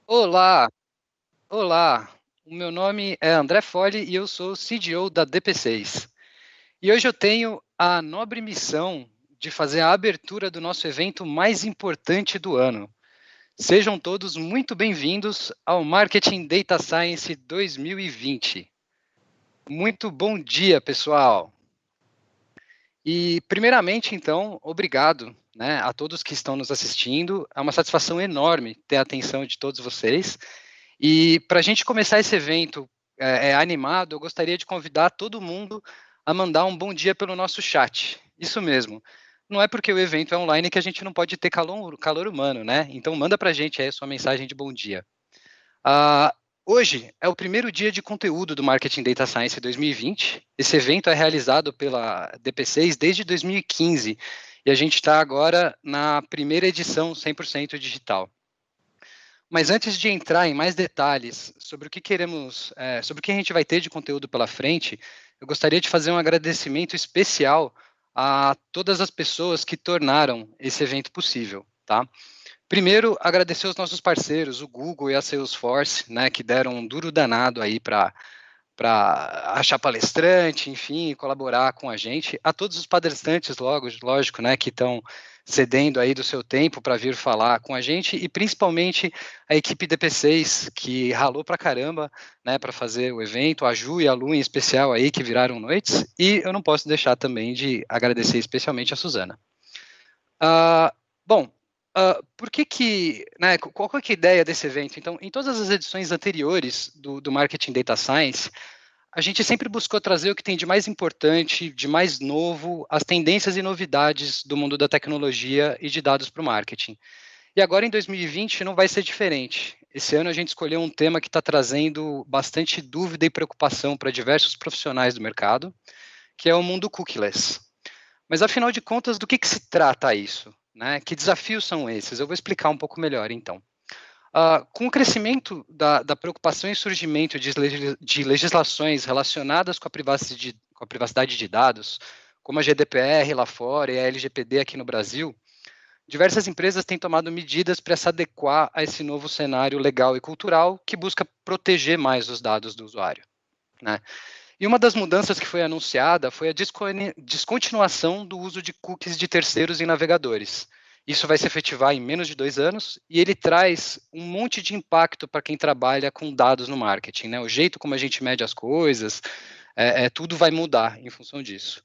Olá, olá. O meu nome é André Foli e eu sou o CDO da DP6. E hoje eu tenho a nobre missão de fazer a abertura do nosso evento mais importante do ano. Sejam todos muito bem-vindos ao Marketing Data Science 2020. Muito bom dia, pessoal. E, primeiramente, então, obrigado, né, a todos que estão nos assistindo. É uma satisfação enorme ter a atenção de todos vocês. E para a gente começar esse evento animado, eu gostaria de convidar todo mundo a mandar um bom dia pelo nosso chat. Isso mesmo. Não é porque o evento é online que a gente não pode ter calor humano, né? Então manda para a gente aí a sua mensagem de bom dia. Ah, hoje é o primeiro dia de conteúdo do Marketing Data Science 2020. Esse evento é realizado pela DP6 desde 2015 e a gente está agora na primeira edição 100% digital. Mas antes de entrar em mais detalhes sobre o que queremos, sobre o que a gente vai ter de conteúdo pela frente, eu gostaria de fazer um agradecimento especial a todas as pessoas que tornaram esse evento possível, tá? Primeiro, agradecer aos nossos parceiros, o Google e a Salesforce, né, que deram um duro danado aí para achar palestrante, enfim, colaborar com a gente. A todos os palestrantes, lógico, né, que estão cedendo aí do seu tempo para vir falar com a gente, e principalmente a equipe DP6, que ralou para caramba, né, para fazer o evento, a Ju e a Lu em especial aí, que viraram noites, e eu não posso deixar também de agradecer especialmente a Suzana. Uh, bom, por né, qual que é a ideia desse evento? Então, em todas as edições anteriores do Marketing Data Science, a gente sempre buscou trazer o que tem de mais importante, de mais novo, as tendências e novidades do mundo da tecnologia e de dados para o marketing. E agora, em 2020, não vai ser diferente. Esse ano a gente escolheu um tema que está trazendo bastante dúvida e preocupação para diversos profissionais do mercado, que é o mundo cookieless. Mas, afinal de contas, do que se trata isso? Né? Que desafios são esses? Eu vou explicar um pouco melhor, então. Com o crescimento da preocupação e surgimento de legislações relacionadas com a privacidade de dados, como a GDPR lá fora e a LGPD aqui no Brasil, diversas empresas têm tomado medidas para se adequar a esse novo cenário legal e cultural que busca proteger mais os dados do usuário, né? E uma das mudanças que foi anunciada foi a descontinuação do uso de cookies de terceiros em navegadores. Isso vai se efetivar em menos de 2 anos e ele traz um monte de impacto para quem trabalha com dados no marketing, né? O jeito como a gente mede as coisas, tudo vai mudar em função disso.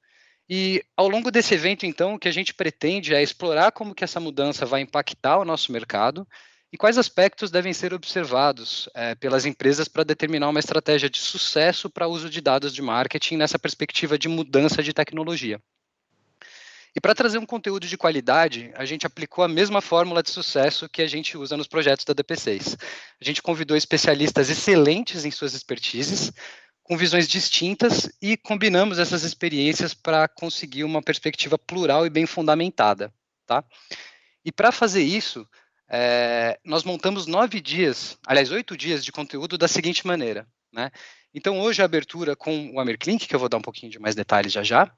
E ao longo desse evento, então, o que a gente pretende é explorar como que essa mudança vai impactar o nosso mercado e quais aspectos devem ser observados pelas empresas para determinar uma estratégia de sucesso para o uso de dados de marketing nessa perspectiva de mudança de tecnologia. E para trazer um conteúdo de qualidade, a gente aplicou a mesma fórmula de sucesso que a gente usa nos projetos da DP6. A gente convidou especialistas excelentes em suas expertises, com visões distintas, e combinamos essas experiências para conseguir uma perspectiva plural e bem fundamentada, tá? E para fazer isso, nós montamos 8 dias de conteúdo da seguinte maneira, né? Então, hoje a abertura com o Amerclink, que eu vou dar um pouquinho de mais detalhes já já.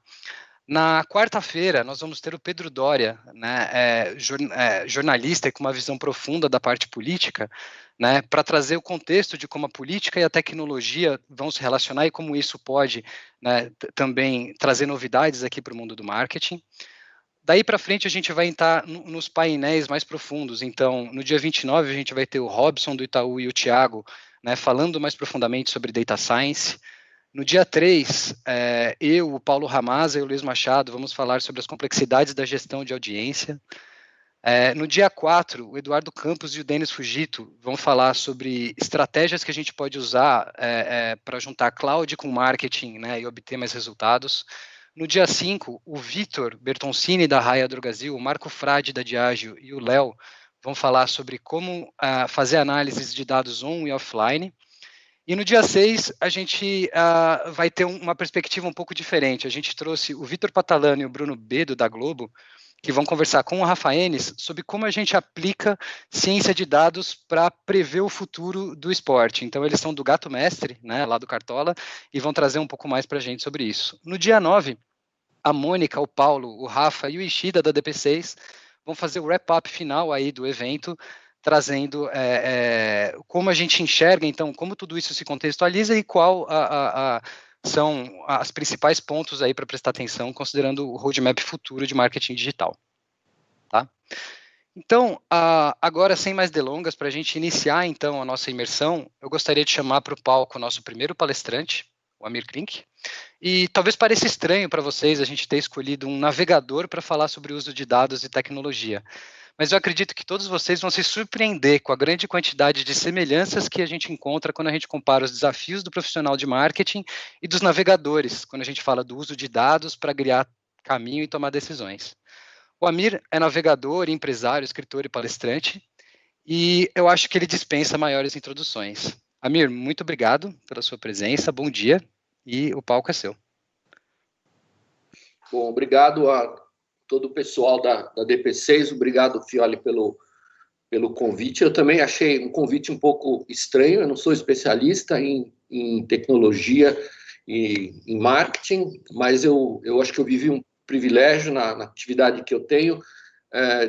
Na quarta-feira, nós vamos ter o Pedro Doria, né, jornalista e com uma visão profunda da parte política, né, para trazer o contexto de como a política e a tecnologia vão se relacionar e como isso pode, né, também trazer novidades aqui para o mundo do marketing. Daí para frente a gente vai entrar nos painéis mais profundos. Então, no dia 29 a gente vai ter o Robson do Itaú e o Thiago, né, falando mais profundamente sobre Data Science. No dia 3, eu, o Paulo Ramasa e o Luiz Machado vamos falar sobre as complexidades da gestão de audiência. No dia 4, o Eduardo Campos e o Denis Fugito vão falar sobre estratégias que a gente pode usar para juntar cloud com marketing, né, e obter mais resultados. No dia 5, o Vitor Bertoncini, da Raia Drogasil, o Marco Frade, da Diageo, e o Léo vão falar sobre como fazer análises de dados on e offline. E no dia 6, a gente vai ter uma perspectiva um pouco diferente. A gente trouxe o Vitor Patalano e o Bruno Bedo, da Globo, que vão conversar com o Rafa Enes sobre como a gente aplica ciência de dados para prever o futuro do esporte. Então, eles são do Gato Mestre, né, lá do Cartola, e vão trazer um pouco mais para a gente sobre isso. No dia 9, a Mônica, o Paulo, o Rafa e o Ishida, da DP6, vão fazer o wrap-up final aí do evento, trazendo como a gente enxerga, então, como tudo isso se contextualiza e qual são os principais pontos aí para prestar atenção, considerando o roadmap futuro de marketing digital. Tá? Então, agora, sem mais delongas, para a gente iniciar, então, a nossa imersão, eu gostaria de chamar para o palco o nosso primeiro palestrante, o Amir Klink, e talvez pareça estranho para vocês a gente ter escolhido um navegador para falar sobre o uso de dados e tecnologia, mas eu acredito que todos vocês vão se surpreender com a grande quantidade de semelhanças que a gente encontra quando a gente compara os desafios do profissional de marketing e dos navegadores, quando a gente fala do uso de dados para guiar caminho e tomar decisões. O Amir é navegador, empresário, escritor e palestrante, e eu acho que ele dispensa maiores introduções. Amir, muito obrigado pela sua presença, bom dia, e o palco é seu. Bom, obrigado a todo o pessoal da DP6, obrigado, Fioli, pelo convite. Eu também achei um convite um pouco estranho, eu não sou especialista em tecnologia e em marketing, mas eu acho que eu vivi um privilégio na atividade que eu tenho,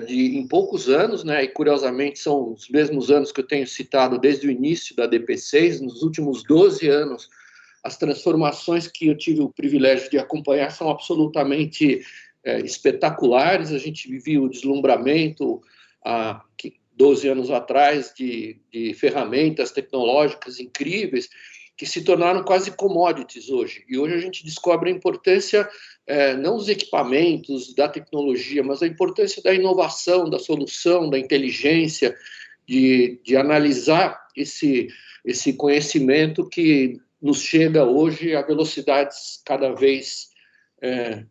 de em poucos anos, né, e curiosamente são os mesmos anos que eu tenho citado desde o início da DP6, nos últimos 12 anos, as transformações que eu tive o privilégio de acompanhar são absolutamente espetaculares. A gente vivia o deslumbramento há 12 anos atrás de ferramentas tecnológicas incríveis que se tornaram quase commodities hoje. E hoje a gente descobre a importância, não dos equipamentos, da tecnologia, mas a importância da inovação, da solução, da inteligência, de analisar esse conhecimento que nos chega hoje a velocidades cada vez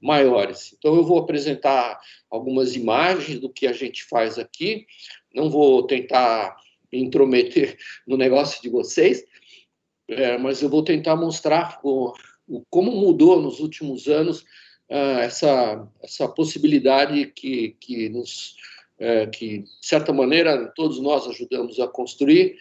maiores. Então, eu vou apresentar algumas imagens do que a gente faz aqui, não vou tentar me intrometer no negócio de vocês, mas eu vou tentar mostrar como mudou nos últimos anos essa possibilidade que, de certa maneira, todos nós ajudamos a construir,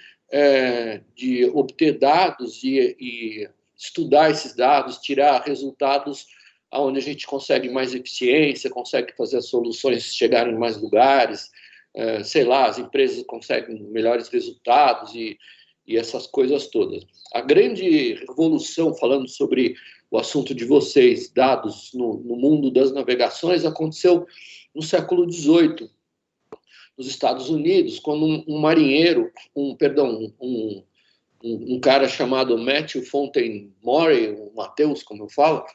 de obter dados e estudar esses dados, tirar resultados onde a gente consegue mais eficiência, consegue fazer as soluções chegarem em mais lugares, sei lá, as empresas conseguem melhores resultados e essas coisas todas. A grande revolução, falando sobre o assunto de vocês, dados no mundo das navegações, aconteceu no século XVIII, nos Estados Unidos, quando um marinheiro, um cara chamado Matthew Fontaine Maury, o Mateus, como eu falo,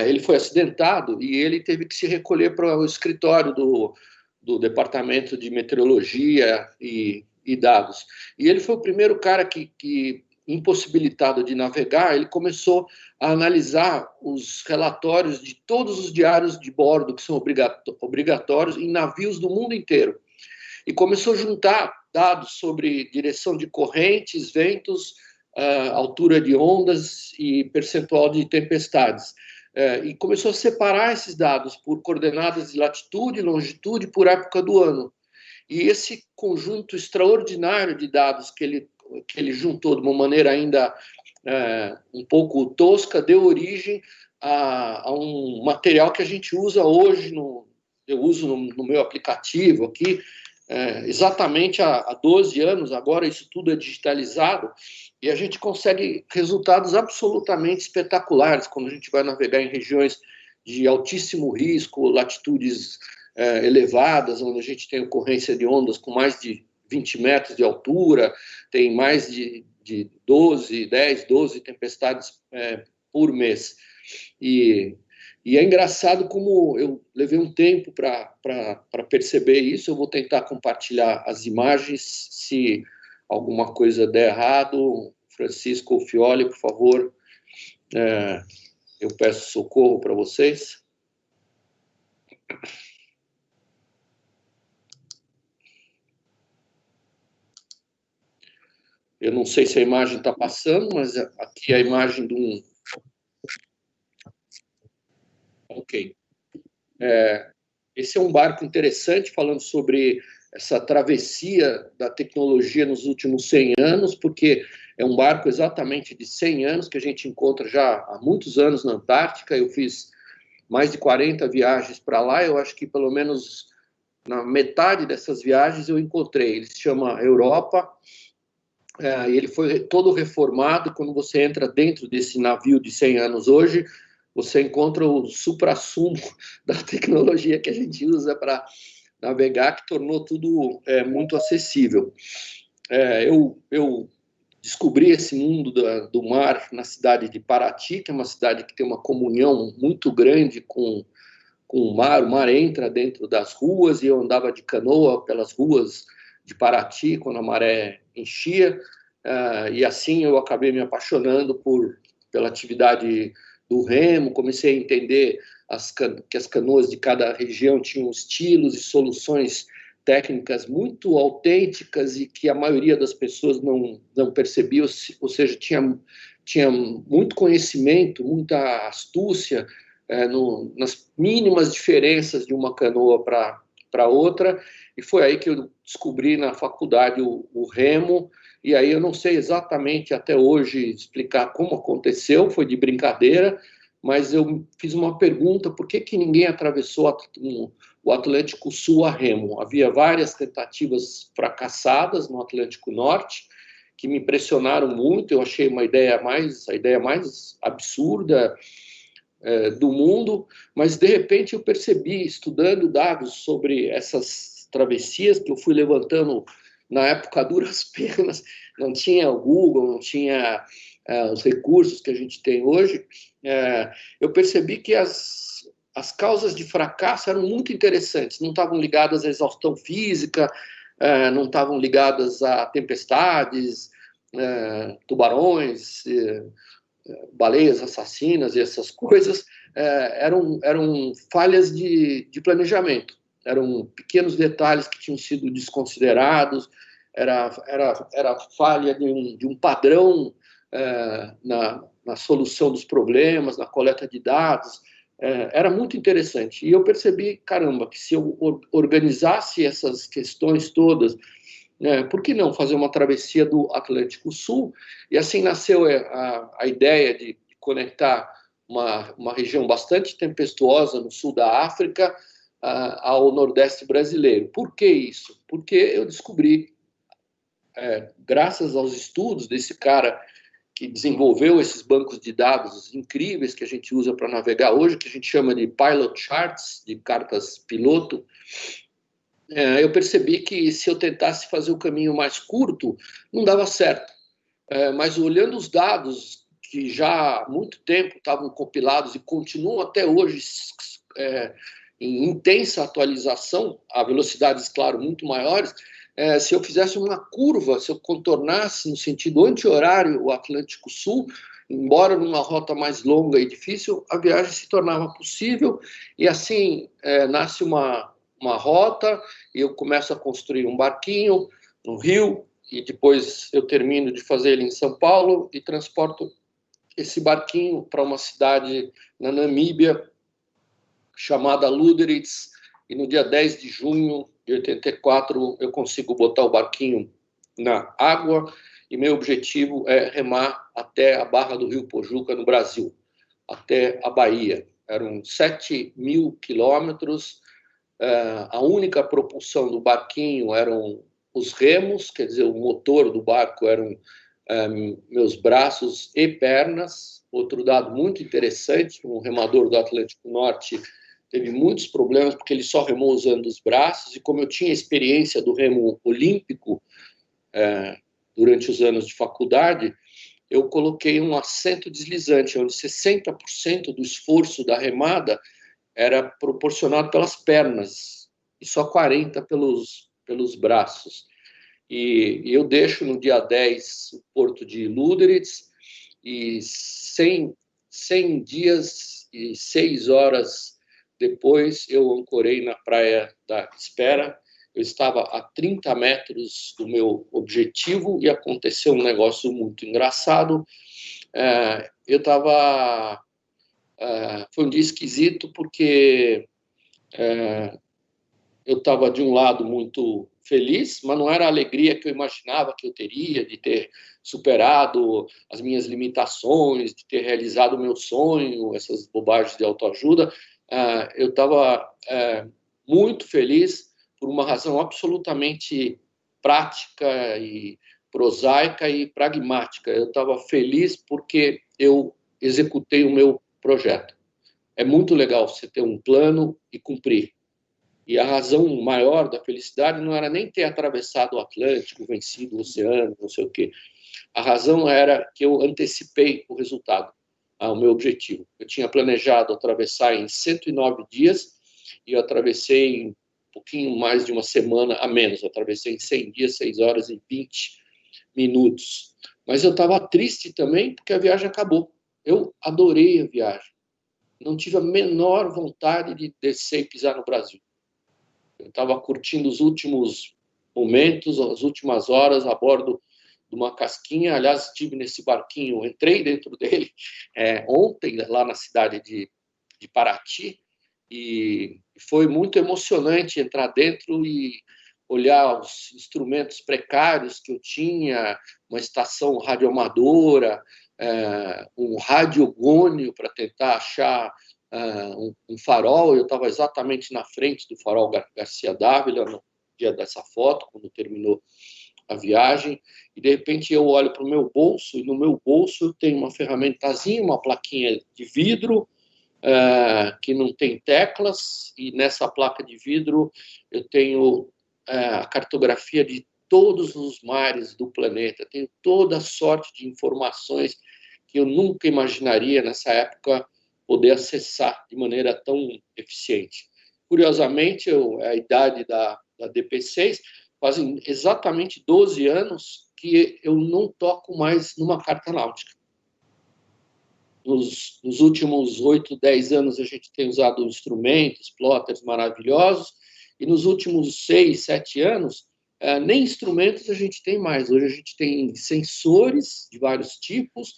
ele foi acidentado e ele teve que se recolher para o escritório do Departamento de Meteorologia e dados. E ele foi o primeiro cara que impossibilitado de navegar, ele começou a analisar os relatórios de todos os diários de bordo que são obrigatórios em navios do mundo inteiro. E começou a juntar dados sobre direção de correntes, ventos, altura de ondas e percentual de tempestades. E começou a separar esses dados por coordenadas de latitude, longitude, por época do ano. E esse conjunto extraordinário de dados que ele juntou de uma maneira ainda um pouco tosca, deu origem a um material que a gente usa hoje, eu uso no meu aplicativo aqui, exatamente há 12 anos, agora isso tudo é digitalizado, e a gente consegue resultados absolutamente espetaculares quando a gente vai navegar em regiões de altíssimo risco, latitudes elevadas, onde a gente tem ocorrência de ondas com mais de 20 metros de altura, tem mais de 10, 12 tempestades por mês. E é engraçado como eu levei um tempo para perceber isso. Eu vou tentar compartilhar as imagens. Se alguma coisa der errado, Francisco ou Fioli, por favor, eu peço socorro para vocês. Eu não sei se a imagem está passando, mas aqui é a imagem de um... Ok. Esse é um barco interessante, falando sobre essa travessia da tecnologia nos últimos 100 anos, porque é um barco exatamente de 100 anos, que a gente encontra já há muitos anos na Antártica. Eu fiz mais de 40 viagens para lá, eu acho que pelo menos na metade dessas viagens eu encontrei. Ele se chama Europa, ele foi todo reformado. Quando você entra dentro desse navio de 100 anos hoje, você encontra o suprassumo da tecnologia que a gente usa para navegar, que tornou tudo muito acessível. Eu descobri esse mundo do mar na cidade de Paraty, que é uma cidade que tem uma comunhão muito grande com o mar entra dentro das ruas, e eu andava de canoa pelas ruas de Paraty quando a maré enchia, e assim eu acabei me apaixonando pela atividade do remo. Comecei a entender que as canoas de cada região tinham estilos e soluções técnicas muito autênticas e que a maioria das pessoas não percebia, ou seja, tinha muito conhecimento, muita astúcia nas mínimas diferenças de uma canoa para outra, e foi aí que eu descobri na faculdade o remo. E aí eu não sei exatamente até hoje explicar como aconteceu, foi de brincadeira, mas eu fiz uma pergunta: por que ninguém atravessou o Atlântico Sul a remo? Havia várias tentativas fracassadas no Atlântico Norte, que me impressionaram muito. Eu achei a ideia mais absurda do mundo, mas de repente eu percebi, estudando dados sobre essas travessias, que eu fui levantando na época a duras penas, não tinha o Google, não tinha os recursos que a gente tem hoje, eu percebi que as causas de fracasso eram muito interessantes, não estavam ligadas à exaustão física, não estavam ligadas a tempestades, tubarões, baleias assassinas e essas coisas, eram falhas de planejamento, eram pequenos detalhes que tinham sido desconsiderados, era falha de um padrão na solução dos problemas, na coleta de dados. Era muito interessante. E eu percebi, caramba, que se eu organizasse essas questões todas, por que não fazer uma travessia do Atlântico Sul? E assim nasceu a ideia de conectar uma região bastante tempestuosa no sul da África ao Nordeste brasileiro. Por que isso? Porque eu descobri, graças aos estudos desse cara que desenvolveu esses bancos de dados incríveis que a gente usa para navegar hoje, que a gente chama de pilot charts, de cartas piloto, eu percebi que se eu tentasse fazer o caminho mais curto, não dava certo. Mas olhando os dados que já há muito tempo estavam compilados e continuam até hoje em intensa atualização, a velocidades, claro, muito maiores, se eu fizesse uma curva, se eu contornasse no sentido anti-horário o Atlântico Sul, embora numa rota mais longa e difícil, a viagem se tornava possível. E assim nasce uma rota, e eu começo a construir um barquinho no Rio, e depois eu termino de fazer ele em São Paulo e transporto esse barquinho para uma cidade na Namíbia chamada Lüderitz, e no dia 10 de junho de 84 eu consigo botar o barquinho na água, e meu objetivo é remar até a Barra do Rio Pojuca, no Brasil, até a Bahia. Eram 7.000 quilômetros. A única propulsão do barquinho eram os remos, quer dizer, o motor do barco eram meus braços e pernas. Outro dado muito interessante: um remador do Atlântico Norte teve muitos problemas porque ele só remou usando os braços, e como eu tinha experiência do remo olímpico durante os anos de faculdade, eu coloquei um assento deslizante, onde 60% do esforço da remada era proporcionado pelas pernas e só 40% pelos braços. E eu deixo no dia 10 o porto de Lüderitz, e 100 dias e 6 horas depois eu ancorei na Praia da Espera. Eu estava a 30 metros do meu objetivo e aconteceu um negócio muito engraçado. Eu estava... foi um dia esquisito, porque eu estava, de um lado, muito feliz, mas não era a alegria que eu imaginava que eu teria de ter superado as minhas limitações, de ter realizado o meu sonho, essas bobagens de autoajuda. Eu estava muito feliz por uma razão absolutamente prática e prosaica e pragmática. Eu estava feliz porque eu executei o meu projeto. É muito legal você ter um plano e cumprir. E a razão maior da felicidade não era nem ter atravessado o Atlântico, vencido o oceano, não sei o quê. A razão era que eu antecipei o resultado, o meu objetivo. Eu tinha planejado atravessar em 109 dias e eu atravessei em um pouquinho mais de uma semana a menos. Eu atravessei em 100 dias, 6 horas e 20 minutos. Mas eu estava triste também porque a viagem acabou. Eu adorei a viagem. Não tive a menor vontade de descer e pisar no Brasil. Eu estava curtindo os últimos momentos, as últimas horas a bordo de uma casquinha. Aliás, estive nesse barquinho, entrei dentro dele ontem, lá na cidade de Paraty, e foi muito emocionante entrar dentro e olhar os instrumentos precários que eu tinha, uma estação radioamadora, um radiogônio para tentar achar um farol. Eu estava exatamente na frente do farol Garcia Dávila no dia dessa foto, quando terminou a viagem, e de repente eu olho para o meu bolso, e no meu bolso eu tenho uma ferramentazinha, uma plaquinha de vidro, que não tem teclas, e nessa placa de vidro eu tenho a cartografia de todos os mares do planeta, tenho toda a sorte de informações que eu nunca imaginaria nessa época poder acessar de maneira tão eficiente. Curiosamente, a idade da DP6, fazem exatamente 12 anos que eu não toco mais numa carta náutica. Nos últimos 8, 10 anos a gente tem usado instrumentos, plotters maravilhosos, e nos últimos 6, 7 anos, nem instrumentos a gente tem mais. Hoje a gente tem sensores de vários tipos,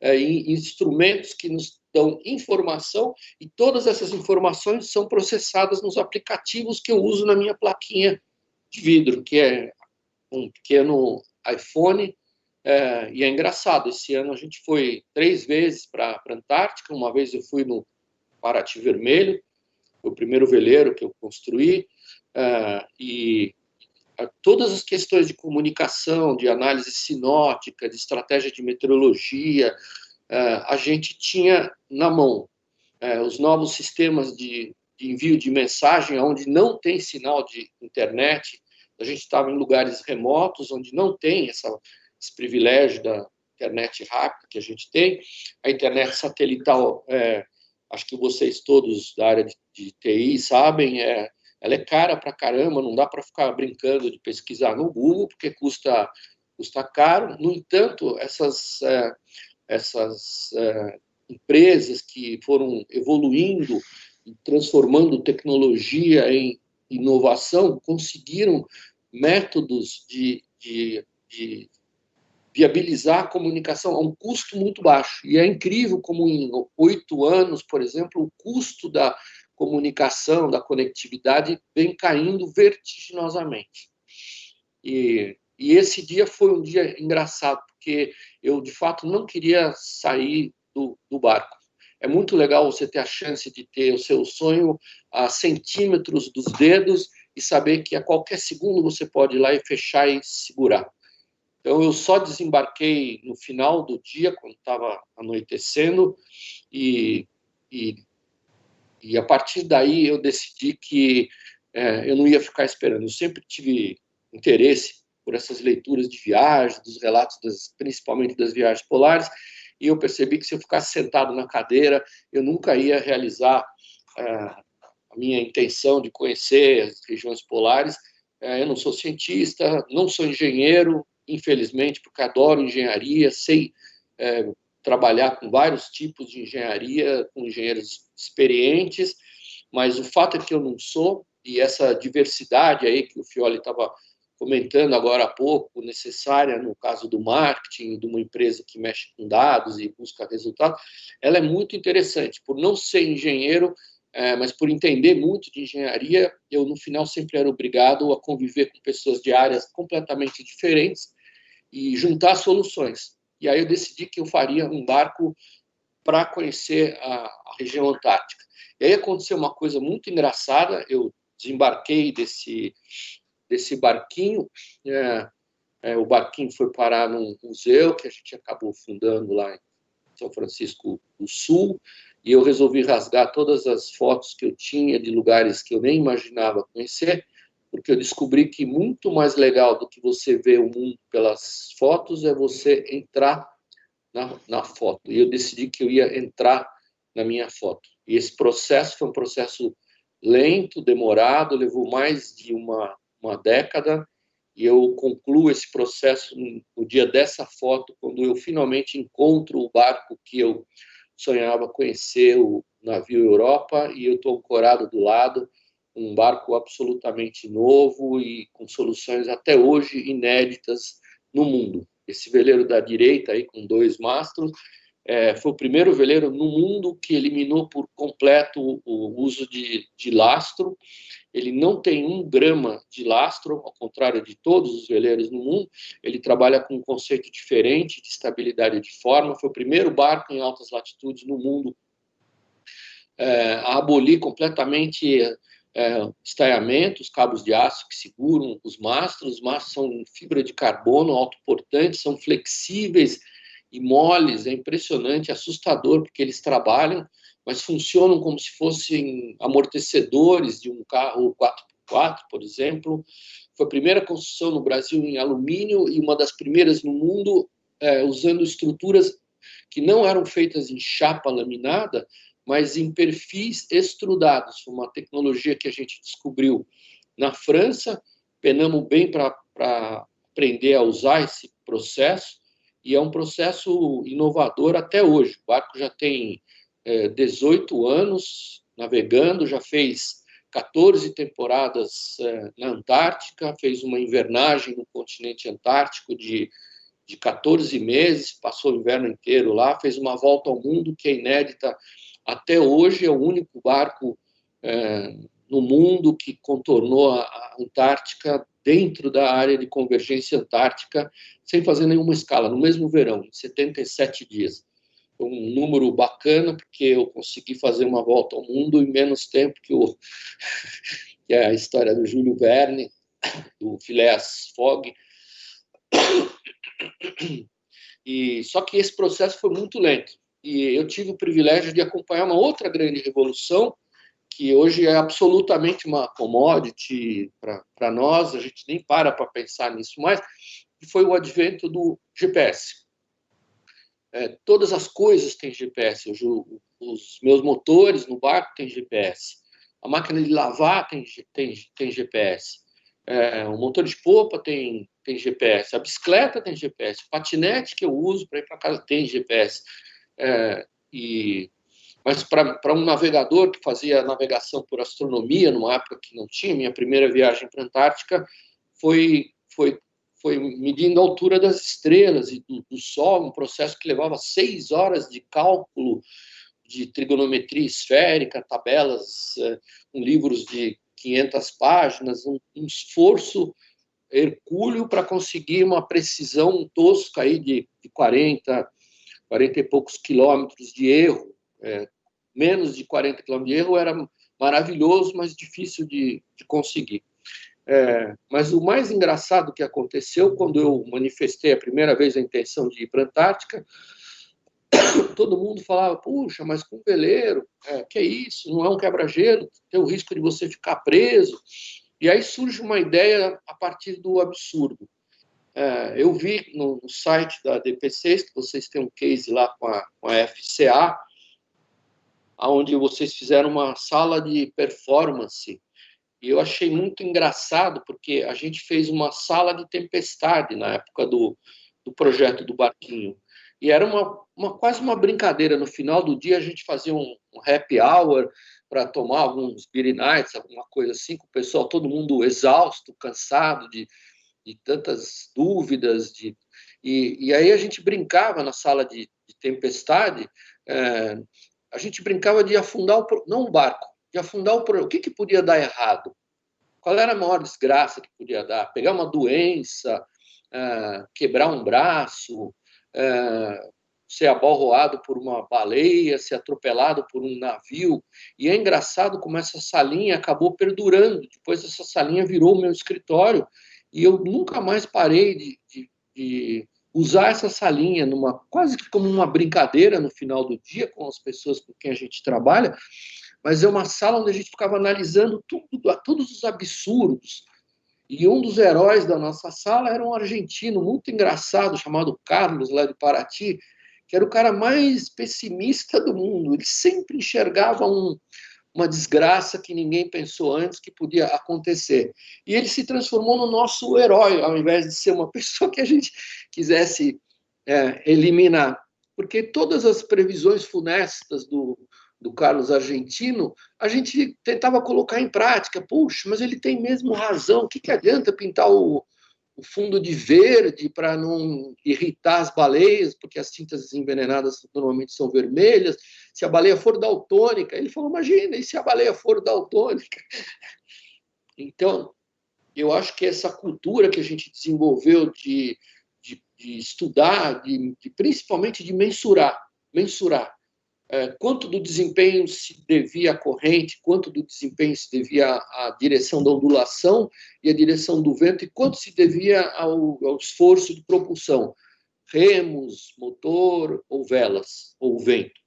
instrumentos que nos dão informação, e todas essas informações são processadas nos aplicativos que eu uso na minha plaquinha de vidro, que é um pequeno iPhone. E é engraçado, esse ano a gente foi 3 vezes para a Antártica. Uma vez eu fui no Paraty Vermelho, foi o primeiro veleiro que eu construí, e todas as questões de comunicação, de análise sinótica, de estratégia de meteorologia, a gente tinha na mão. Os novos sistemas de envio de mensagem, onde não tem sinal de internet, a gente estava em lugares remotos, onde não tem esse privilégio da internet rápida que a gente tem. A internet satelital, acho que vocês todos da área de TI sabem, ela é cara pra caramba, não dá para ficar brincando de pesquisar no Google, porque custa caro. No entanto, essas empresas que foram evoluindo e transformando tecnologia em inovação conseguiram métodos de viabilizar a comunicação a um custo muito baixo. E é incrível como em 8 anos, por exemplo, o custo da comunicação, da conectividade, vem caindo vertiginosamente. E esse dia foi um dia engraçado, porque eu, de fato, não queria sair do barco. É muito legal você ter a chance de ter o seu sonho a centímetros dos dedos e saber que a qualquer segundo você pode ir lá e fechar e segurar. Então, eu só desembarquei no final do dia, quando estava anoitecendo, e a partir daí eu decidi que eu não ia ficar esperando. Eu sempre tive interesse por essas leituras de viagens, dos relatos, principalmente das viagens polares, e eu percebi que se eu ficasse sentado na cadeira, eu nunca ia realizar a minha intenção de conhecer as regiões polares. Eu não sou cientista, não sou engenheiro, infelizmente, porque adoro engenharia, sei trabalhar com vários tipos de engenharia, com engenheiros experientes, mas o fato é que eu não sou, e essa diversidade aí que o Fioli estava comentando agora há pouco, necessária no caso do marketing, de uma empresa que mexe com dados e busca resultados, ela é muito interessante. Por não ser engenheiro, mas por entender muito de engenharia, eu, no final, sempre era obrigado a conviver com pessoas de áreas completamente diferentes e juntar soluções. E aí eu decidi que eu faria um barco para conhecer a região antártica. E aí aconteceu uma coisa muito engraçada. Eu desembarquei desse barquinho. O barquinho foi parar num museu que a gente acabou fundando lá em São Francisco do Sul, e eu resolvi rasgar todas as fotos que eu tinha de lugares que eu nem imaginava conhecer, porque eu descobri que muito mais legal do que você ver o mundo pelas fotos é você entrar na foto. E eu decidi que eu ia entrar na minha foto. E esse processo foi um processo lento, demorado, levou mais de uma década, e eu concluo esse processo no dia dessa foto, quando eu finalmente encontro o barco que eu sonhava conhecer, o navio Europa, e eu estou ancorado do lado, um barco absolutamente novo e com soluções até hoje inéditas no mundo. Esse veleiro da direita, aí, com 2 mastros, foi o primeiro veleiro no mundo que eliminou por completo o uso de lastro. Ele não tem 1 grama de lastro, ao contrário de todos os veleiros no mundo. Ele trabalha com um conceito diferente de estabilidade de forma. Foi o primeiro barco em altas latitudes no mundo a abolir completamente estaiamento, os cabos de aço que seguram os mastros. Os mastros são em fibra de carbono, autoportantes, são flexíveis e moles. É impressionante, assustador, porque eles trabalham, mas funcionam como se fossem amortecedores de um carro 4x4, por exemplo. Foi a primeira construção no Brasil em alumínio e uma das primeiras no mundo usando estruturas que não eram feitas em chapa laminada, mas em perfis extrudados. Foi uma tecnologia que a gente descobriu na França, penamos bem para aprender a usar esse processo, e é um processo inovador até hoje. O barco já tem 18 anos navegando, já fez 14 temporadas na Antártica, fez uma invernagem no continente antártico de 14 meses, passou o inverno inteiro lá, fez uma volta ao mundo que é inédita até hoje. É o único barco no mundo que contornou a Antártica dentro da área de convergência antártica, sem fazer nenhuma escala, no mesmo verão, em 77 dias. Foi um número bacana, porque eu consegui fazer uma volta ao mundo em menos tempo que é a história do Júlio Verne, do Phileas Fogg. Só que esse processo foi muito lento. E eu tive o privilégio de acompanhar uma outra grande revolução, que hoje é absolutamente uma commodity para nós, a gente nem para pensar nisso mais, que foi o advento do GPS. Todas as coisas têm GPS. Os meus motores no barco têm GPS. A máquina de lavar tem GPS. O motor de popa tem GPS. A bicicleta tem GPS. O patinete que eu uso para ir para casa tem GPS. Mas para um navegador que fazia navegação por astronomia, numa época que não tinha, minha primeira viagem para a Antártica foi medindo a altura das estrelas e do Sol, um processo que levava 6 horas de cálculo de trigonometria esférica, tabelas, livros de 500 páginas, um esforço hercúleo para conseguir uma precisão tosca aí de 40 e poucos quilômetros de erro. Menos de 40 quilômetros de erro era maravilhoso, mas difícil de conseguir. Mas o mais engraçado que aconteceu, quando eu manifestei a primeira vez a intenção de ir para a Antártica, todo mundo falava: puxa, mas com veleiro, que é isso? Não é um quebra-gelo, tem o risco de você ficar preso. E aí surge uma ideia a partir do absurdo. Eu vi no site da DP6 que vocês têm um case lá com a FCA, onde vocês fizeram uma sala de performance. E eu achei muito engraçado, porque a gente fez uma sala de tempestade na época do projeto do barquinho. E era quase uma brincadeira. No final do dia, a gente fazia um happy hour para tomar alguns beer nights, alguma coisa assim, com o pessoal, todo mundo exausto, cansado de tantas dúvidas. E aí a gente brincava na sala de tempestade, a gente brincava de afundar, não o barco, de afundar o problema. O que podia dar errado? Qual era a maior desgraça que podia dar? Pegar uma doença, quebrar um braço, ser abalroado por uma baleia, ser atropelado por um navio. E é engraçado como essa salinha acabou perdurando. Depois essa salinha virou o meu escritório e eu nunca mais parei de usar essa salinha quase que como uma brincadeira no final do dia com as pessoas com quem a gente trabalha, mas é uma sala onde a gente ficava analisando todos os absurdos. E um dos heróis da nossa sala era um argentino muito engraçado, chamado Carlos, lá de Paraty, que era o cara mais pessimista do mundo. Ele sempre enxergava uma desgraça que ninguém pensou antes que podia acontecer. E ele se transformou no nosso herói, ao invés de ser uma pessoa que a gente quisesse eliminar. Porque todas as previsões funestas do Carlos Argentino, a gente tentava colocar em prática. Puxa, mas ele tem mesmo razão. O que adianta pintar o fundo de verde para não irritar as baleias, porque as tintas envenenadas normalmente são vermelhas? Se a baleia for daltônica, ele falou, imagina, e se a baleia for daltônica? Então, eu acho que essa cultura que a gente desenvolveu de estudar, principalmente de mensurar quanto do desempenho se devia à corrente, quanto do desempenho se devia à direção da ondulação e à direção do vento, e quanto se devia ao esforço de propulsão, remos, motor ou velas, ou vento.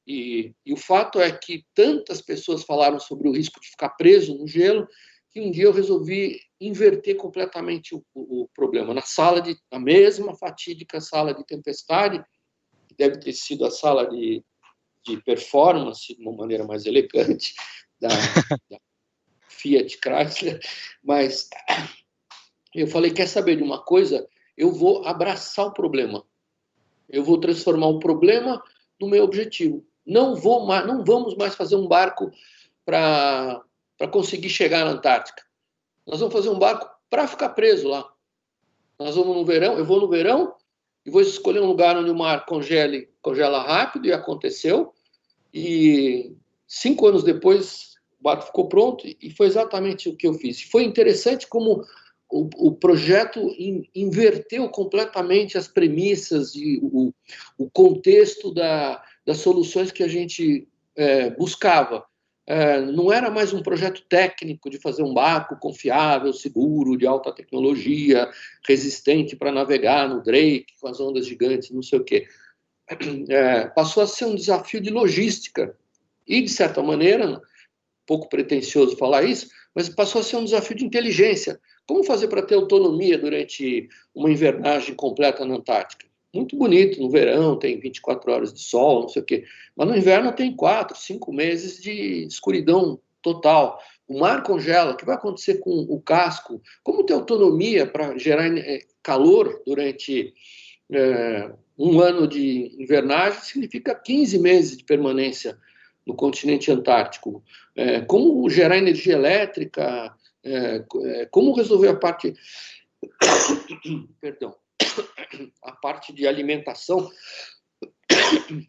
E o fato é que tantas pessoas falaram sobre o risco de ficar preso no gelo, que um dia eu resolvi inverter completamente o problema. Na mesma fatídica sala de tempestade, deve ter sido a sala de performance, de uma maneira mais elegante, da Fiat Chrysler, mas eu falei, quer saber de uma coisa? Eu vou abraçar o problema. Eu vou transformar o problema no meu objetivo. Não vamos mais fazer um barco para conseguir chegar na Antártica. Nós vamos fazer um barco para ficar preso lá. Nós vamos no verão, eu vou no verão e vou escolher um lugar onde o mar congela rápido, e aconteceu. E 5 anos depois, o barco ficou pronto e foi exatamente o que eu fiz. Foi interessante como o projeto inverteu completamente as premissas e o contexto das soluções que a gente buscava. Não era mais um projeto técnico de fazer um barco confiável, seguro, de alta tecnologia, resistente para navegar no Drake com as ondas gigantes, não sei o quê. Passou a ser um desafio de logística e, de certa maneira, pouco pretensioso falar isso, mas passou a ser um desafio de inteligência. Como fazer para ter autonomia durante uma invernagem completa na Antártica? Muito bonito, no verão tem 24 horas de sol, não sei o quê, mas no inverno tem 4, 5 meses de escuridão total. O mar congela, o que vai acontecer com o casco? Como ter autonomia para gerar calor durante um ano de invernagem significa 15 meses de permanência no continente antártico. Como gerar energia elétrica, como resolver a parte perdão, a parte de alimentação,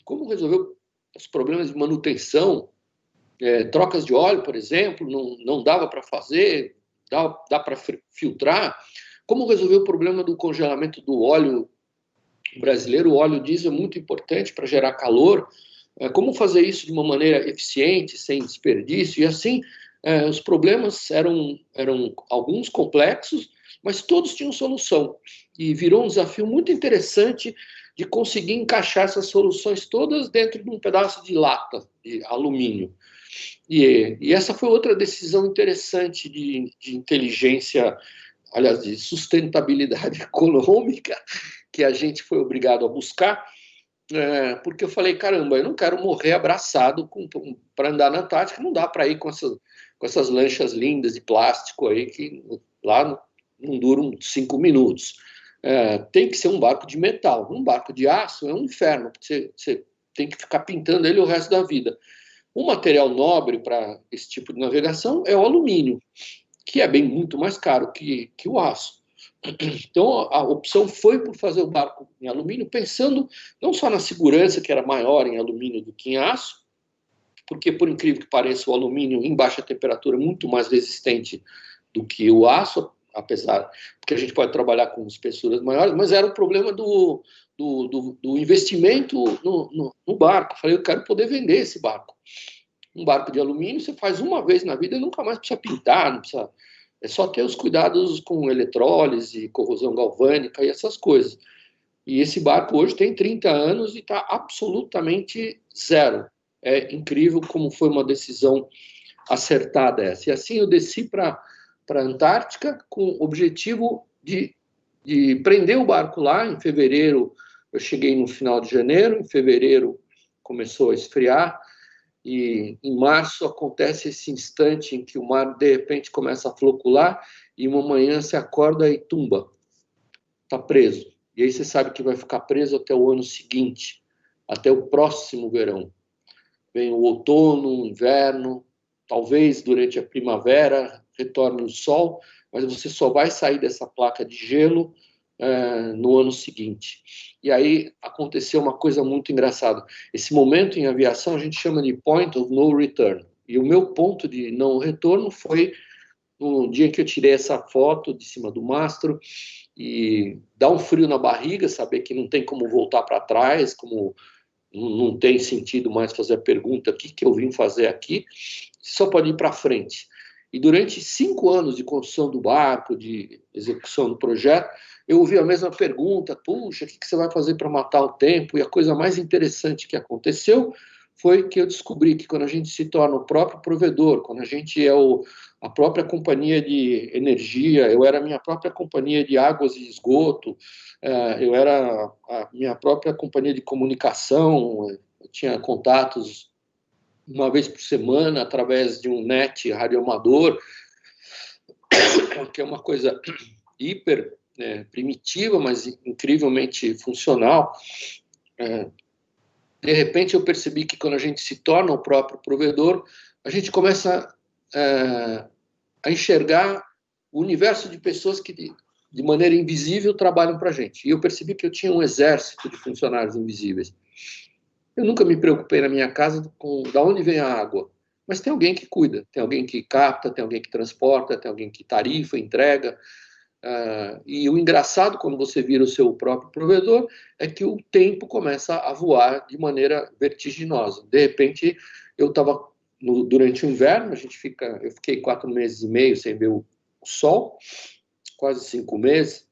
como resolver os problemas de manutenção, trocas de óleo, por exemplo, não dava para fazer, dá para filtrar, como resolver o problema do congelamento do óleo brasileiro. O óleo diesel é muito importante para gerar calor, como fazer isso de uma maneira eficiente, sem desperdício, e assim os problemas eram alguns complexos, mas todos tinham solução, e virou um desafio muito interessante de conseguir encaixar essas soluções todas dentro de um pedaço de lata, de alumínio. E essa foi outra decisão interessante de inteligência, aliás, de sustentabilidade econômica, que a gente foi obrigado a buscar, porque eu falei, caramba, eu não quero morrer abraçado para andar na Antártica, não dá para ir com essas lanchas lindas de plástico aí, que lá não duram 5 minutos. Tem que ser um barco de metal. Um barco de aço é um inferno, porque você tem que ficar pintando ele o resto da vida. O material nobre para esse tipo de navegação é o alumínio, que é muito mais caro que o aço. Então, a opção foi por fazer o barco em alumínio, pensando não só na segurança, que era maior em alumínio do que em aço, porque, por incrível que pareça, o alumínio em baixa temperatura é muito mais resistente do que o aço, apesar, porque a gente pode trabalhar com espessuras maiores, mas era o problema do investimento no barco. Eu falei, eu quero poder vender esse barco. Um barco de alumínio você faz uma vez na vida e nunca mais precisa pintar, não precisa, é só ter os cuidados com eletrólise, corrosão galvânica e essas coisas. E esse barco hoje tem 30 anos e está absolutamente zero. É incrível como foi uma decisão acertada essa. E assim eu desci para a Antártica com o objetivo de prender o barco lá. Em fevereiro, eu cheguei no final de janeiro, em fevereiro começou a esfriar, e em março acontece esse instante em que o mar de repente começa a flocular e uma manhã se acorda e tumba, está preso. E aí você sabe que vai ficar preso até o ano seguinte, até o próximo verão. Vem o outono, o inverno, talvez durante a primavera retorne o sol, mas você só vai sair dessa placa de gelo no ano seguinte. E aí aconteceu uma coisa muito engraçada. Esse momento em aviação a gente chama de point of no return. E o meu ponto de não retorno foi no dia em que eu tirei essa foto de cima do mastro, e dá um frio na barriga, saber que não tem como voltar para trás, como não tem sentido mais fazer a pergunta, o que eu vim fazer aqui, só pode ir para frente. E durante 5 anos de construção do barco, de execução do projeto, eu ouvi a mesma pergunta, puxa, o que você vai fazer para matar o tempo? E a coisa mais interessante que aconteceu foi que eu descobri que quando a gente se torna o próprio provedor, quando a gente é a própria companhia de energia, eu era a minha própria companhia de águas e esgoto, eu era a minha própria companhia de comunicação, eu tinha contatos uma vez por semana através de um net radioamador, que é uma coisa hiper primitiva, mas incrivelmente funcional. De repente eu percebi que quando a gente se torna o próprio provedor, a gente começa a enxergar o universo de pessoas que de maneira invisível trabalham para a gente. E eu percebi que eu tinha um exército de funcionários invisíveis. Eu nunca me preocupei na minha casa com da onde vem a água, mas tem alguém que cuida, tem alguém que capta, tem alguém que transporta, tem alguém que tarifa, entrega. E o engraçado, quando você vira o seu próprio provedor, é que o tempo começa a voar de maneira vertiginosa. De repente, eu estava durante o inverno, eu fiquei 4 meses e meio sem ver o sol, quase 5 meses.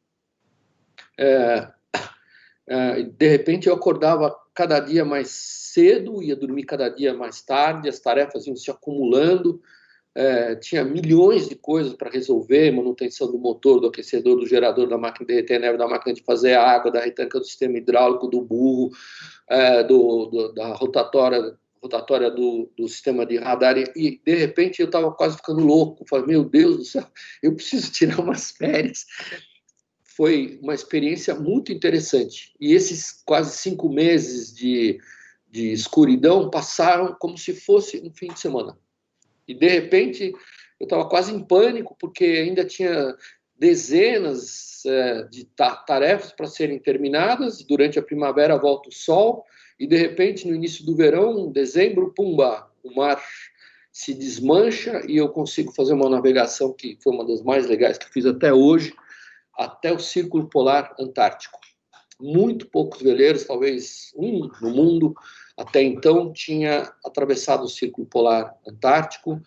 De repente, eu acordava cada dia mais cedo, ia dormir cada dia mais tarde, as tarefas iam se acumulando. Tinha milhões de coisas para resolver, manutenção do motor, do aquecedor, do gerador, da máquina de derreter neve, da máquina de fazer a água, da retranca do sistema hidráulico, do burro, da rotatória do sistema de radar, e de repente eu estava quase ficando louco. Falei, meu Deus do céu, eu preciso tirar umas férias. Foi uma experiência muito interessante. E esses quase 5 meses de escuridão passaram como se fosse um fim de semana. E, de repente, eu estava quase em pânico, porque ainda tinha dezenas de tarefas para serem terminadas. Durante a primavera volta o sol, e, de repente, no início do verão, em dezembro, pumba, o mar se desmancha e eu consigo fazer uma navegação que foi uma das mais legais que eu fiz até hoje, até o Círculo Polar Antártico. Muito poucos veleiros, talvez um no mundo, até então tinha atravessado o Círculo Polar Antártico,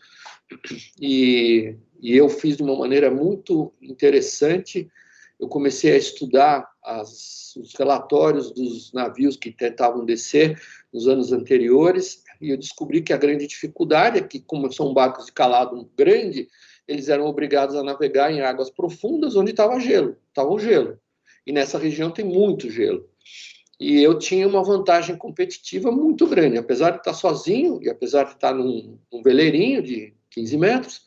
e eu fiz de uma maneira muito interessante. Eu comecei a estudar os relatórios dos navios que tentavam descer nos anos anteriores, e eu descobri que a grande dificuldade é que, como são barcos de calado grande, eles eram obrigados a navegar em águas profundas onde estava o gelo. E nessa região tem muito gelo. E eu tinha uma vantagem competitiva muito grande. Apesar de estar sozinho, e apesar de estar num veleirinho de 15 metros,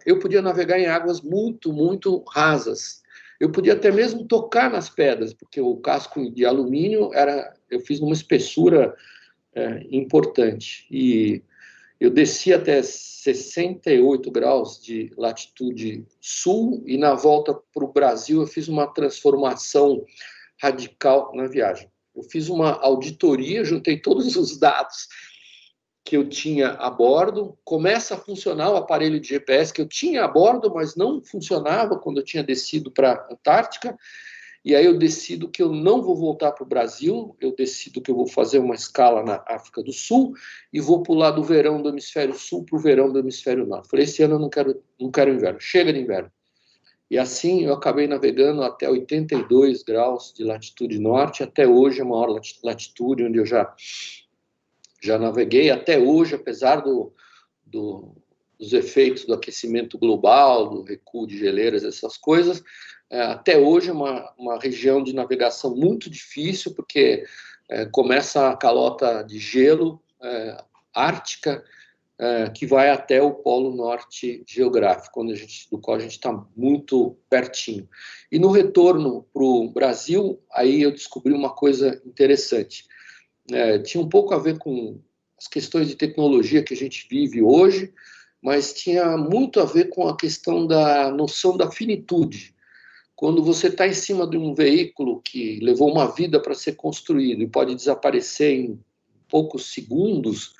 eu podia navegar em águas muito, muito rasas. Eu podia até mesmo tocar nas pedras, porque o casco de alumínio eu fiz numa espessura importante. E eu desci até 68 graus de latitude sul, e na volta para o Brasil eu fiz uma transformação radical na viagem. Eu fiz uma auditoria, juntei todos os dados que eu tinha a bordo, começa a funcionar o aparelho de GPS que eu tinha a bordo, mas não funcionava quando eu tinha descido para a Antártica, e aí eu decido que eu não vou voltar para o Brasil, eu decido que eu vou fazer uma escala na África do Sul e vou pular do verão do hemisfério sul para o verão do hemisfério norte. Falei, esse ano eu não quero inverno, chega de inverno. E assim eu acabei navegando até 82 graus de latitude norte, até hoje é a maior latitude onde eu já naveguei, até hoje, apesar dos efeitos do aquecimento global, do recuo de geleiras, essas coisas, até hoje é uma região de navegação muito difícil, porque começa a calota de gelo ártica, que vai até o Polo Norte geográfico, do qual a gente está muito pertinho. E no retorno para o Brasil, aí eu descobri uma coisa interessante. Tinha um pouco a ver com as questões de tecnologia que a gente vive hoje, mas tinha muito a ver com a questão da noção da finitude. Quando você está em cima de um veículo que levou uma vida para ser construído e pode desaparecer em poucos segundos,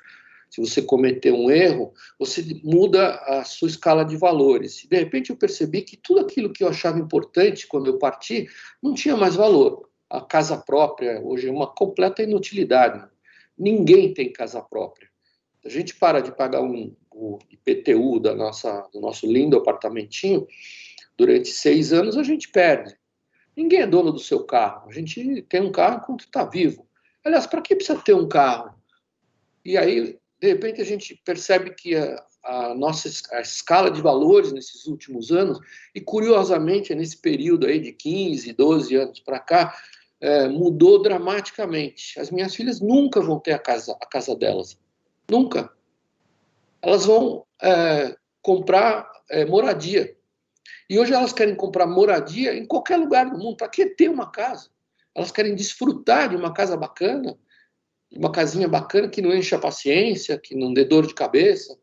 se você cometer um erro, você muda a sua escala de valores. E, de repente, eu percebi que tudo aquilo que eu achava importante quando eu parti não tinha mais valor. A casa própria hoje é uma completa inutilidade. Ninguém tem casa própria. A gente para de pagar o IPTU do nosso lindo apartamentinho, durante 6 anos a gente perde. Ninguém é dono do seu carro. A gente tem um carro enquanto está vivo. Aliás, para que precisa ter um carro? E aí, de repente, a gente percebe que a escala de valores nesses últimos anos, e curiosamente, nesse período aí de 15, 12 anos para cá, mudou dramaticamente. As minhas filhas nunca vão ter a casa delas. Nunca. Elas vão comprar moradia. E hoje elas querem comprar moradia em qualquer lugar do mundo. Para que ter uma casa? Elas querem desfrutar de uma casa bacana, uma casinha bacana que não enche a paciência, que não dê dor de cabeça.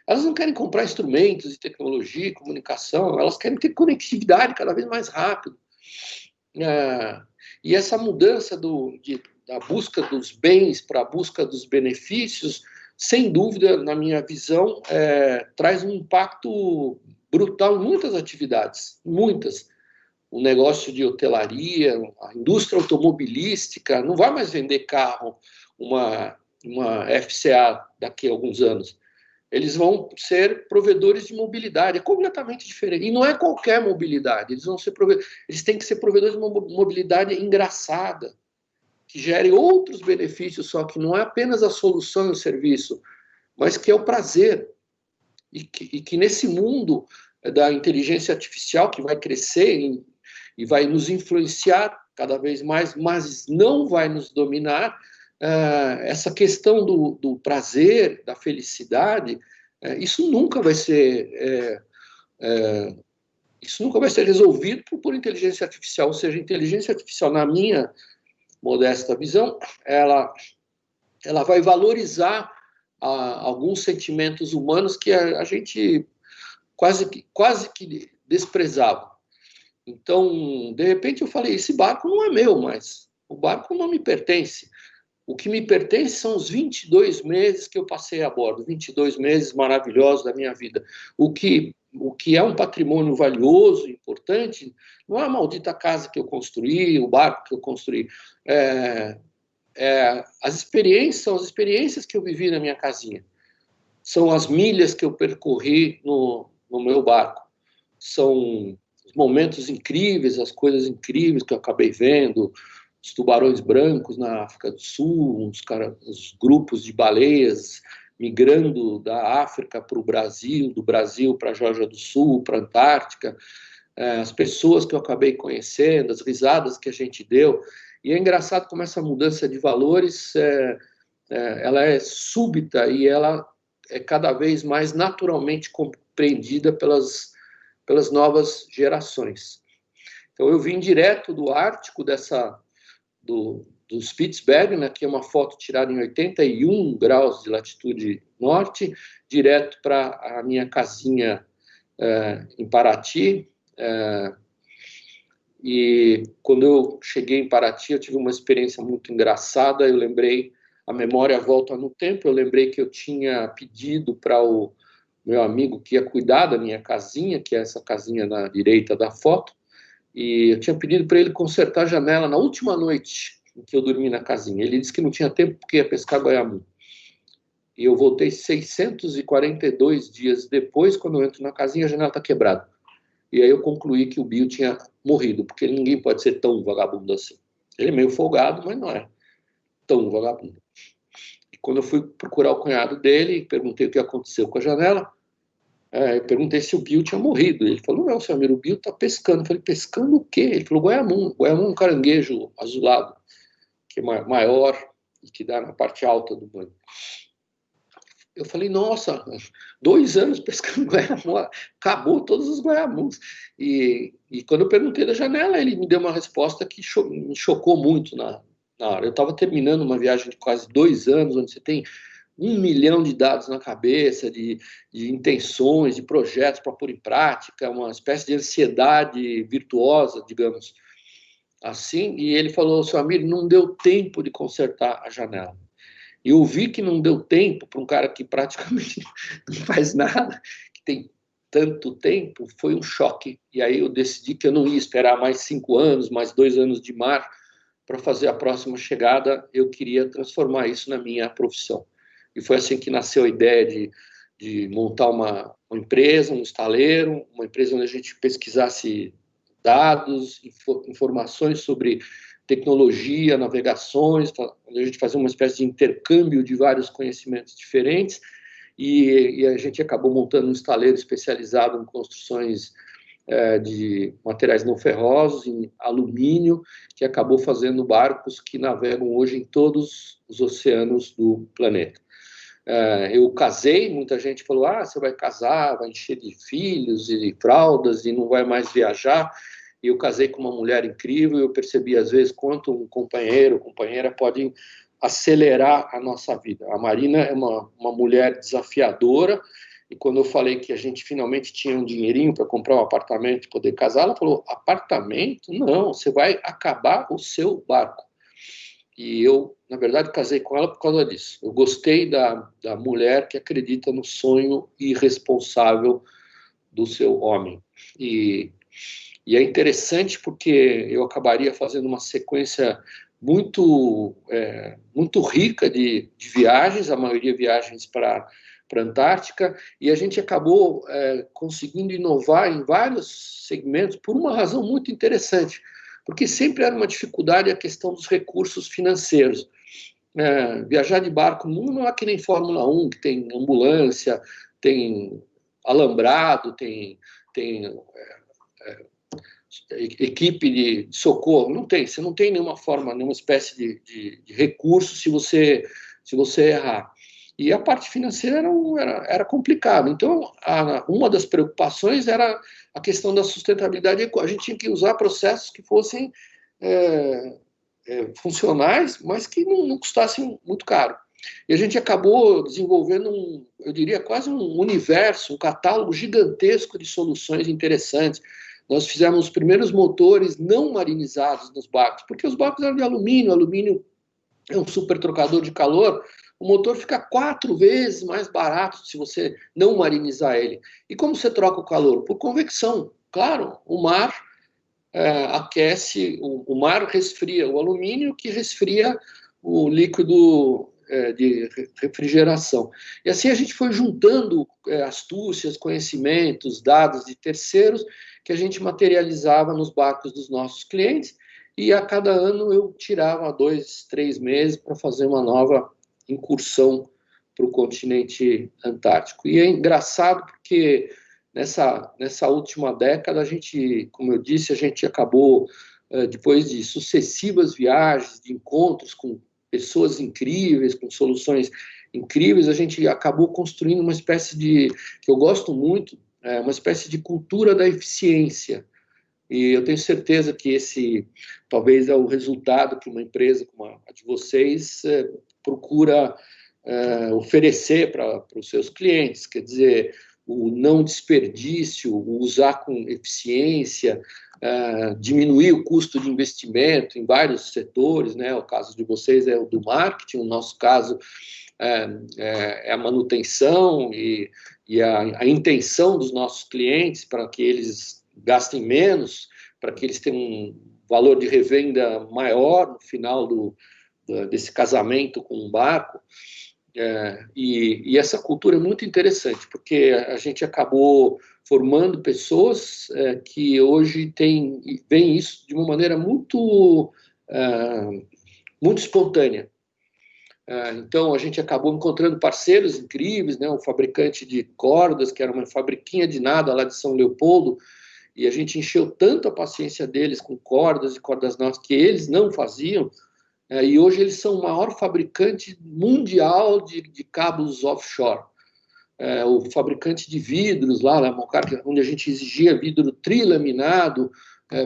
Elas não querem comprar instrumentos de tecnologia, comunicação, elas querem ter conectividade cada vez mais rápido. E essa mudança da busca dos bens para a busca dos benefícios, sem dúvida, na minha visão, traz um impacto brutal em muitas atividades, muitas. O negócio de hotelaria, a indústria automobilística, não vai mais vender carro, uma FCA daqui a alguns anos. Eles vão ser provedores de mobilidade, é completamente diferente. E não é qualquer mobilidade, eles têm que ser provedores de uma mobilidade engraçada, que gere outros benefícios, só que não é apenas a solução e o serviço, mas que é o prazer. E que nesse mundo da inteligência artificial, que vai crescer e vai nos influenciar cada vez mais, mas não vai nos dominar, essa questão do prazer, da felicidade, isso nunca vai ser resolvido por inteligência artificial. Ou seja, a inteligência artificial, na minha modesta visão, ela vai valorizar alguns sentimentos humanos que a gente quase que desprezava. Então, de repente eu falei, esse barco não é meu, mas o barco não me pertence. O que me pertence são os 22 meses que eu passei a bordo, 22 meses maravilhosos da minha vida. O que é um patrimônio valioso, importante, não é a maldita casa que eu construí, o barco que eu construí. As experiências são as experiências que eu vivi na minha casinha. São as milhas que eu percorri no meu barco. São os momentos incríveis, as coisas incríveis que eu acabei vendo, os tubarões brancos na África do Sul, os grupos de baleias migrando da África para o Brasil, do Brasil para a Geórgia do Sul, para a Antártica, as pessoas que eu acabei conhecendo, as risadas que a gente deu. E é engraçado como essa mudança de valores ela é súbita e ela é cada vez mais naturalmente compreendida pelas novas gerações. Então, eu vim direto do Ártico, do Spitsbergen, né, que é uma foto tirada em 81 graus de latitude norte, direto para a minha casinha em Paraty. E quando eu cheguei em Paraty, eu tive uma experiência muito engraçada. Eu lembrei a memória volta no tempo. Eu lembrei que eu tinha pedido para o meu amigo que ia cuidar da minha casinha, que é essa casinha na direita da foto, e eu tinha pedido para ele consertar a janela na última noite em que eu dormi na casinha. Ele disse que não tinha tempo porque ia pescar goiamu. E eu voltei 642 dias depois, quando eu entro na casinha, a janela está quebrada. E aí eu concluí que o Bill tinha morrido, porque ninguém pode ser tão vagabundo assim. Ele é meio folgado, mas não é tão vagabundo. E quando eu fui procurar o cunhado dele, perguntei o que aconteceu com a janela, eu perguntei se o Bill tinha morrido. Ele falou, não, seu amigo, o Bill está pescando. Eu falei, pescando o quê? Ele falou, goiamum. Goiamum é um caranguejo azulado, que é maior e que dá na parte alta do banho. Eu falei, nossa, 2 anos pescando goiamu, acabou todos os goiamus. E quando eu perguntei da janela, ele me deu uma resposta que me chocou muito na hora. Eu estava terminando uma viagem de quase 2 anos, onde você tem 1 milhão de dados na cabeça, de intenções, de projetos para pôr em prática, uma espécie de ansiedade virtuosa, digamos assim. E ele falou, seu amigo, não deu tempo de consertar a janela. E eu vi que não deu tempo para um cara que praticamente não faz nada, que tem tanto tempo, foi um choque. E aí eu decidi que eu não ia esperar mais 5 anos, mais 2 anos de mar para fazer a próxima chegada. Eu queria transformar isso na minha profissão. E foi assim que nasceu a ideia de montar uma empresa, um estaleiro, uma empresa onde a gente pesquisasse dados, informações sobre tecnologia, navegações, onde a gente fazia uma espécie de intercâmbio de vários conhecimentos diferentes, e a gente acabou montando um estaleiro especializado em construções de materiais não ferrosos, em alumínio, que acabou fazendo barcos que navegam hoje em todos os oceanos do planeta. Eu casei, muita gente falou, você vai casar, vai encher de filhos e fraldas e não vai mais viajar. E eu casei com uma mulher incrível, e eu percebi às vezes quanto um companheiro, companheira podem acelerar a nossa vida. A Marina é uma mulher desafiadora, e quando eu falei que a gente finalmente tinha um dinheirinho para comprar um apartamento e poder casar, ela falou, apartamento? Não, você vai acabar o seu barco. E eu, na verdade, casei com ela por causa disso. Eu gostei da mulher que acredita no sonho irresponsável do seu homem. E é interessante porque eu acabaria fazendo uma sequência muito rica de viagens, a maioria viagens para a Antártica, e a gente acabou conseguindo inovar em vários segmentos por uma razão muito interessante, porque sempre era uma dificuldade a questão dos recursos financeiros. Viajar de barco não é que nem Fórmula 1, que tem ambulância, tem alambrado, tem equipe de socorro. Não tem, você não tem nenhuma forma, nenhuma espécie de recurso se você errar. E a parte financeira era complicada. Então, uma das preocupações era a questão da sustentabilidade. A gente tinha que usar processos que fossem funcionais, mas que não custassem muito caro. E a gente acabou desenvolvendo eu diria, quase um universo, um catálogo gigantesco de soluções interessantes. Nós fizemos os primeiros motores não marinizados nos barcos, porque os barcos eram de alumínio. Alumínio é um super trocador de calor. O motor fica 4 vezes mais barato se você não marinizar ele. E como você troca o calor? Por convecção. Claro, o mar aquece, o mar resfria o alumínio, que resfria o líquido de refrigeração. E assim a gente foi juntando astúcias, conhecimentos, dados de terceiros, que a gente materializava nos barcos dos nossos clientes, e a cada ano eu tirava 2, 3 meses para fazer uma nova incursão para o continente antártico. E é engraçado porque nessa última década, a gente, como eu disse, a gente acabou, depois de sucessivas viagens, de encontros com pessoas incríveis, com soluções incríveis, a gente acabou construindo uma espécie que eu gosto muito, uma espécie de cultura da eficiência. E eu tenho certeza que esse talvez é o resultado que uma empresa como a de vocês procura oferecer para os seus clientes. Quer dizer, o não desperdício, o usar com eficiência, diminuir o custo de investimento em vários setores, né? O caso de vocês é o do marketing, o nosso caso é a manutenção e a intenção dos nossos clientes para que eles gastem menos, para que eles tenham um valor de revenda maior no final desse casamento com o barco. E essa cultura é muito interessante, porque a gente acabou formando pessoas que hoje veem isso de uma maneira muito espontânea. Então, a gente acabou encontrando parceiros incríveis, né? Um fabricante de cordas, que era uma fabriquinha de nada lá de São Leopoldo, e a gente encheu tanto a paciência deles com cordas e cordas novas que eles não faziam, e hoje eles são o maior fabricante mundial de cabos offshore. O fabricante de vidros lá, onde a gente exigia vidro trilaminado,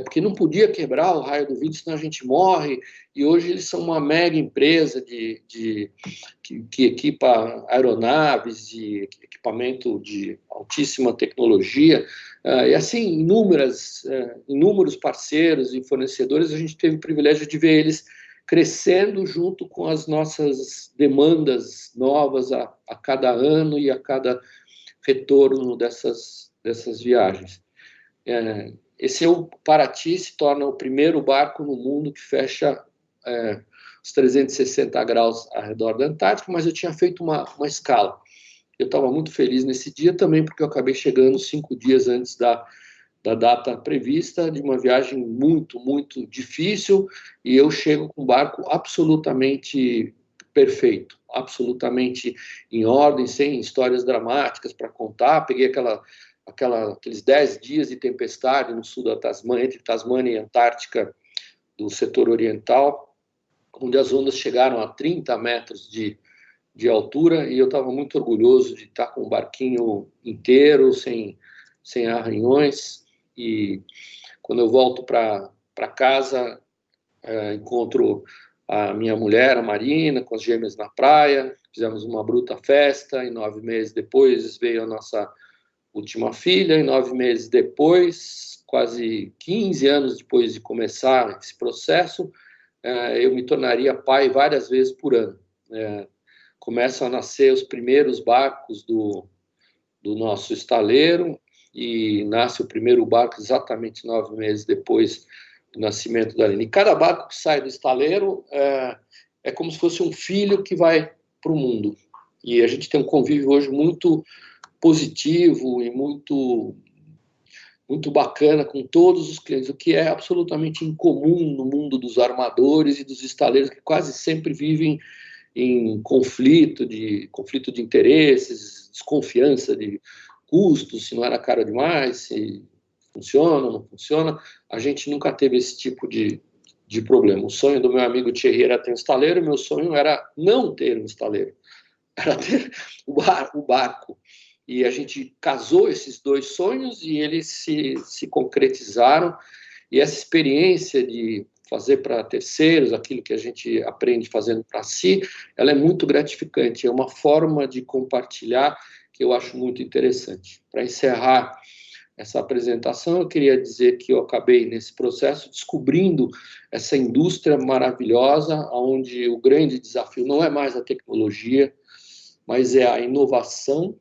porque não podia quebrar o raio do vidro, senão a gente morre. E hoje eles são uma mega empresa que equipa aeronaves e equipamento de altíssima tecnologia. E assim, inúmeros parceiros e fornecedores, a gente teve o privilégio de ver eles crescendo junto com as nossas demandas novas a cada ano e a cada retorno dessas viagens. Esse Paraty se torna o primeiro barco no mundo que fecha os 360 graus ao redor da Antártica, mas eu tinha feito uma escala. Eu estava muito feliz nesse dia também, porque eu acabei chegando 5 dias antes da data prevista, de uma viagem muito, muito difícil, e eu chego com um barco absolutamente perfeito, absolutamente em ordem, sem histórias dramáticas para contar. Peguei aqueles 10 dias de tempestade no sul da Tasmânia, entre Tasmânia e Antártica, do setor oriental, onde as ondas chegaram a 30 metros de altura, e eu estava muito orgulhoso de estar com o barquinho inteiro, sem arranhões. E quando eu volto para casa, encontro a minha mulher, a Marina, com as gêmeas na praia, fizemos uma bruta festa, e 9 meses depois veio a nossa última filha, e 9 meses depois, quase 15 anos depois de começar esse processo, eu me tornaria pai várias vezes por ano. Começam a nascer os primeiros barcos do nosso estaleiro, e nasce o primeiro barco exatamente 9 meses depois do nascimento da Aline. E cada barco que sai do estaleiro é como se fosse um filho que vai para o mundo. E a gente tem um convívio hoje muito positivo e muito bacana com todos os clientes, o que é absolutamente incomum no mundo dos armadores e dos estaleiros, que quase sempre vivem em conflito de interesses, desconfiança de custos, se não era caro demais, se funciona ou não funciona. A gente nunca teve esse tipo de problema. O sonho do meu amigo Thierry era ter um estaleiro, meu sonho era não ter um estaleiro, era ter o barco. E a gente casou esses dois sonhos e eles se concretizaram. E essa experiência de fazer para terceiros aquilo que a gente aprende fazendo para si, ela é muito gratificante. É uma forma de compartilhar que eu acho muito interessante. Para encerrar essa apresentação, eu queria dizer que eu acabei, nesse processo, descobrindo essa indústria maravilhosa, onde o grande desafio não é mais a tecnologia, mas é a inovação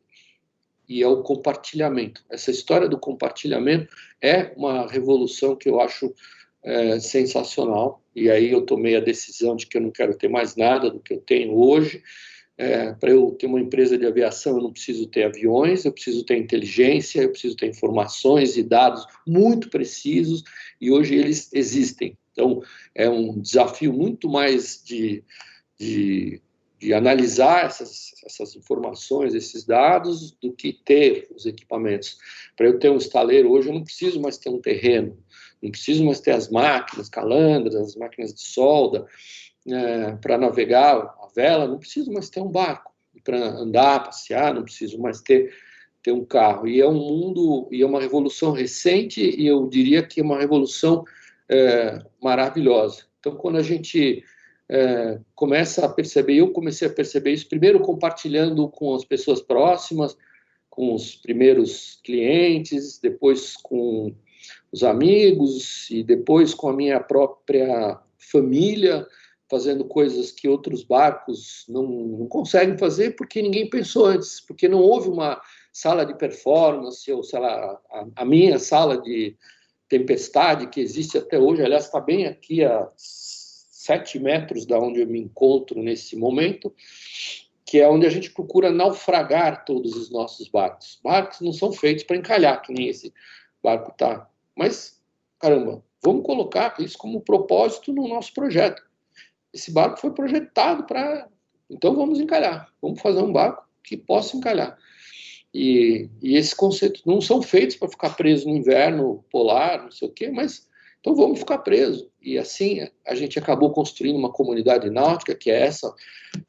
e é o compartilhamento. Essa história do compartilhamento é uma revolução que eu acho sensacional, e aí eu tomei a decisão de que eu não quero ter mais nada do que eu tenho hoje. Para eu ter uma empresa de aviação, eu não preciso ter aviões, eu preciso ter inteligência, eu preciso ter informações e dados muito precisos, e hoje eles existem. Então, é um desafio muito mais de analisar essas informações, esses dados, do que ter os equipamentos. Para eu ter um estaleiro hoje, eu não preciso mais ter um terreno, não preciso mais ter as máquinas, calandras, as máquinas de solda, para navegar a vela, não preciso mais ter um barco. Para andar, passear, não preciso mais ter um carro. E é um mundo, e é uma revolução recente, e eu diria que é uma revolução maravilhosa. Então, quando a gente começa a perceber, eu comecei a perceber isso, primeiro compartilhando com as pessoas próximas, com os primeiros clientes, depois com os amigos e depois com a minha própria família, fazendo coisas que outros barcos não conseguem fazer porque ninguém pensou antes, porque não houve uma sala de performance, ou sei lá, a minha sala de tempestade, que existe até hoje, aliás, está bem aqui a 7 metros da onde eu me encontro nesse momento, que é onde a gente procura naufragar todos os nossos barcos. Barcos não são feitos para encalhar, que nem esse barco está. Mas, caramba, vamos colocar isso como propósito no nosso projeto. Esse barco foi projetado para... Então, vamos encalhar. Vamos fazer um barco que possa encalhar. E esses conceitos não são feitos para ficar preso no inverno polar, não sei o quê, mas então vamos ficar presos. E assim a gente acabou construindo uma comunidade náutica, que é essa,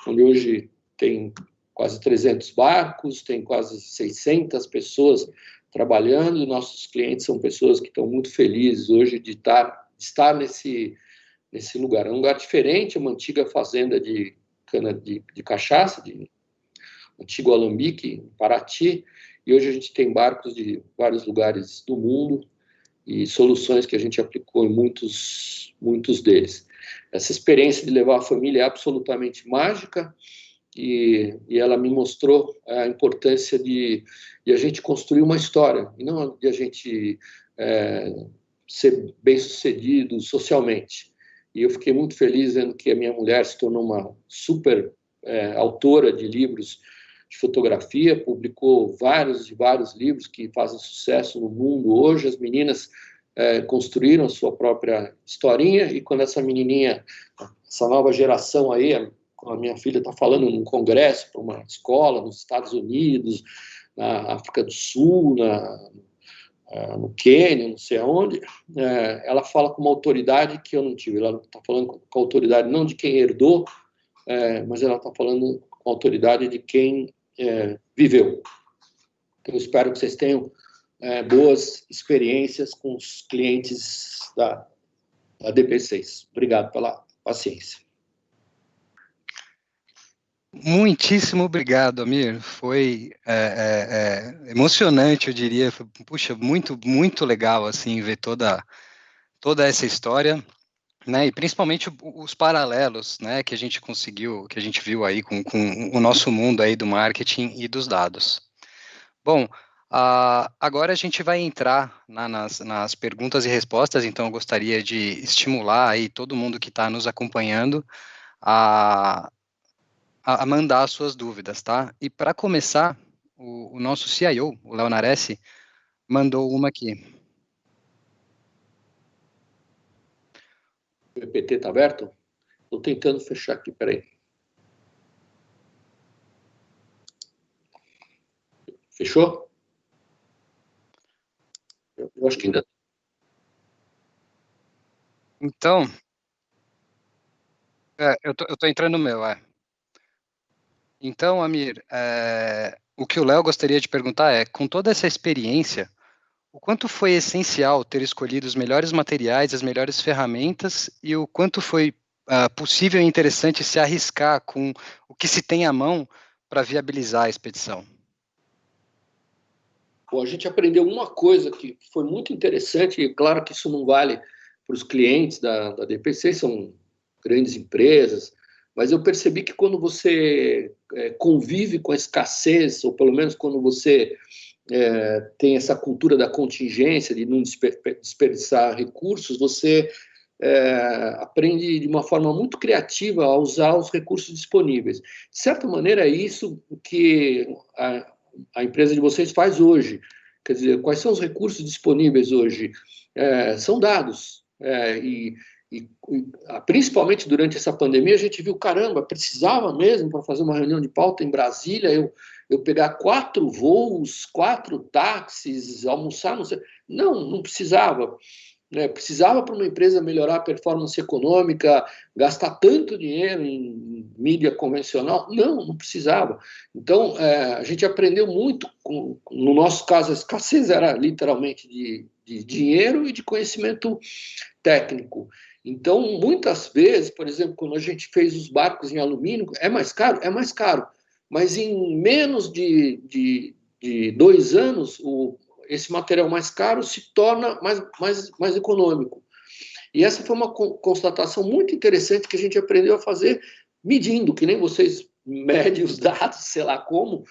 onde hoje tem quase 300 barcos, tem quase 600 pessoas trabalhando, e nossos clientes são pessoas que estão muito felizes hoje de estar nesse lugar. É um lugar diferente, é uma antiga fazenda de cana de cachaça, de antigo alambique, em Paraty, e hoje a gente tem barcos de vários lugares do mundo e soluções que a gente aplicou em muitos deles. Essa experiência de levar a família é absolutamente mágica e ela me mostrou a importância de a gente construir uma história, e não de a gente ser bem-sucedido socialmente. E eu fiquei muito feliz vendo que a minha mulher se tornou uma super autora de livros de fotografia, publicou vários livros que fazem sucesso no mundo hoje. As meninas construíram a sua própria historinha, e quando essa menininha, essa nova geração aí, a minha filha está falando num congresso para uma escola nos Estados Unidos, na África do Sul, no Quênia, não sei aonde, ela fala com uma autoridade que eu não tive. Ela está falando com a autoridade não de quem herdou, mas ela está falando com a autoridade de quem viveu. Então, eu espero que vocês tenham boas experiências com os clientes da DP6. Obrigado pela paciência. Muitíssimo obrigado, Amir. Foi emocionante, eu diria. Puxa, muito legal assim ver toda essa história, né? E principalmente os paralelos, né? Que a gente conseguiu, que a gente viu aí com o nosso mundo aí do marketing e dos dados. Bom, agora a gente vai entrar nas perguntas e respostas. Então, eu gostaria de estimular aí todo mundo que está nos acompanhando a mandar as suas dúvidas, tá? E para começar, o nosso CIO, o Léo Nares, mandou uma aqui. O PPT está aberto? Estou tentando fechar aqui, peraí. Fechou? Eu acho que ainda... Então, eu tô entrando no meu, Então, Amir, o que o Léo gostaria de perguntar é, com toda essa experiência, o quanto foi essencial ter escolhido os melhores materiais, as melhores ferramentas, e o quanto foi possível e interessante se arriscar com o que se tem à mão para viabilizar a expedição? Bom, a gente aprendeu uma coisa que foi muito interessante, e claro que isso não vale para os clientes da DPC, são grandes empresas, mas eu percebi que quando você convive com a escassez, ou pelo menos quando você tem essa cultura da contingência, de não desperdiçar recursos, você aprende de uma forma muito criativa a usar os recursos disponíveis. De certa maneira, é isso que a empresa de vocês faz hoje. Quer dizer, quais são os recursos disponíveis hoje? São dados. Principalmente durante essa pandemia, a gente viu, caramba, precisava mesmo para fazer uma reunião de pauta em Brasília, eu pegar 4 voos, 4 táxis, almoçar, não precisava. Precisava para uma empresa melhorar a performance econômica, gastar tanto dinheiro em mídia convencional? Não precisava. Então, a gente aprendeu muito, no nosso caso, a escassez era literalmente de dinheiro e de conhecimento técnico. Então, muitas vezes, por exemplo, quando a gente fez os barcos em alumínio, é mais caro, mas em menos de de 2 anos, esse material mais caro se torna mais econômico. E essa foi uma constatação muito interessante que a gente aprendeu a fazer medindo, que nem vocês medem os dados, sei lá como,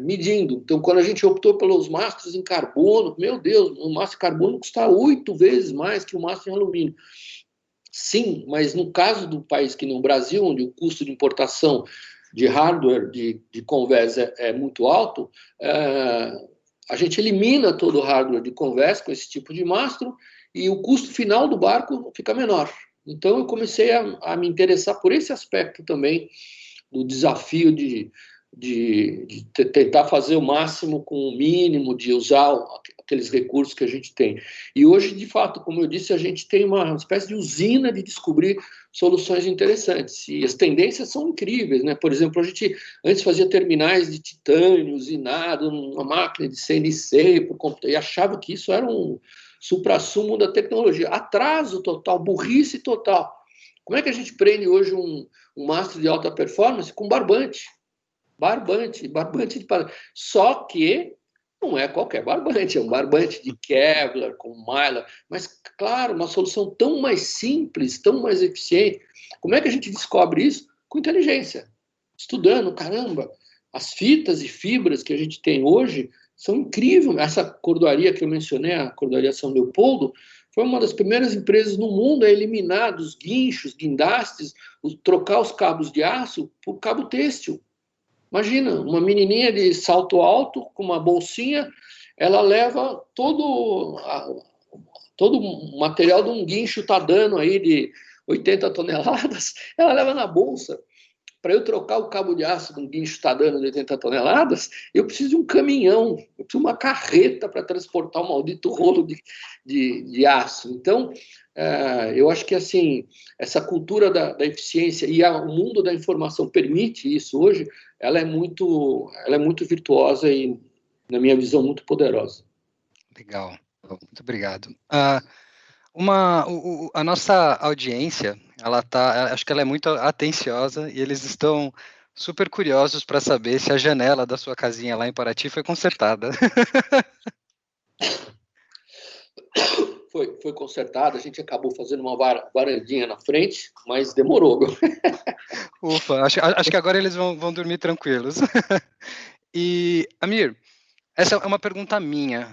medindo. Então, quando a gente optou pelos mastros em carbono, meu Deus, o mastro em carbono custa 8 vezes mais que o mastro em alumínio. Sim, mas no caso do país que no Brasil, onde o custo de importação de hardware de Convés é muito alto, a gente elimina todo o hardware de Convés com esse tipo de mastro e o custo final do barco fica menor. Então eu comecei a me interessar por esse aspecto também do desafio de tentar fazer o máximo com o mínimo, de usar aqueles recursos que a gente tem. E hoje, de fato, como eu disse, a gente tem uma espécie de usina de descobrir soluções interessantes. E as tendências são incríveis, né? Por exemplo, a gente antes fazia terminais de titânio, usinado, uma máquina de CNC, por computador, e achava que isso era um suprassumo da tecnologia. Atraso total, burrice total. Como é que a gente prende hoje um mastro de alta performance com barbante? Barbante de parede. Só que não é qualquer barbante, é um barbante de Kevlar, com Mylar, mas, claro, uma solução tão mais simples, tão mais eficiente. Como é que a gente descobre isso? Com inteligência. Estudando, caramba, as fitas e fibras que a gente tem hoje são incríveis. Essa cordoaria que eu mencionei, a cordoaria São Leopoldo, foi uma das primeiras empresas no mundo a eliminar dos guinchos, guindastes, trocar os cabos de aço por cabo têxtil. Imagina, uma menininha de salto alto, com uma bolsinha, ela leva todo o material de um guincho tadano aí de 80 toneladas, ela leva na bolsa. Para eu trocar o cabo de aço de um guincho tadano de 80 toneladas, eu preciso de um caminhão, eu preciso de uma carreta para transportar o maldito rolo de aço. Então, eu acho que assim, essa cultura da eficiência e o mundo da informação permite isso hoje, ela é muito virtuosa e, na minha visão, muito poderosa. Legal, muito obrigado. A nossa audiência, acho que ela é muito atenciosa e eles estão super curiosos para saber se a janela da sua casinha lá em Paraty foi consertada. Foi consertada, a gente acabou fazendo uma varandinha na frente, mas demorou. Ufa, acho que agora eles vão dormir tranquilos. E, Amir, essa é uma pergunta minha.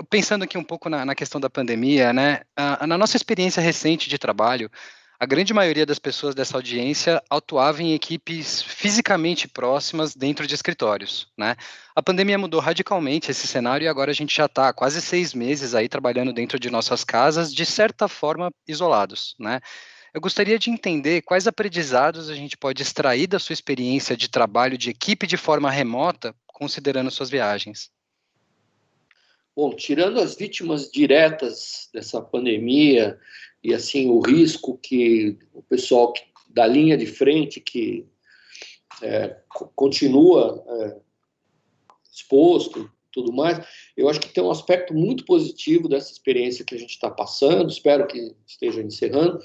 Pensando aqui um pouco na questão da pandemia, né? Na nossa experiência recente de trabalho, a grande maioria das pessoas dessa audiência atuava em equipes fisicamente próximas dentro de escritórios, né? A pandemia mudou radicalmente esse cenário e agora a gente já está há quase 6 meses aí trabalhando dentro de nossas casas, de certa forma isolados, né? Eu gostaria de entender quais aprendizados a gente pode extrair da sua experiência de trabalho de equipe de forma remota, considerando suas viagens. Bom, tirando as vítimas diretas dessa pandemia e assim o risco que o pessoal da linha de frente que continua exposto, tudo mais, eu acho que tem um aspecto muito positivo dessa experiência que a gente está passando, espero que esteja encerrando,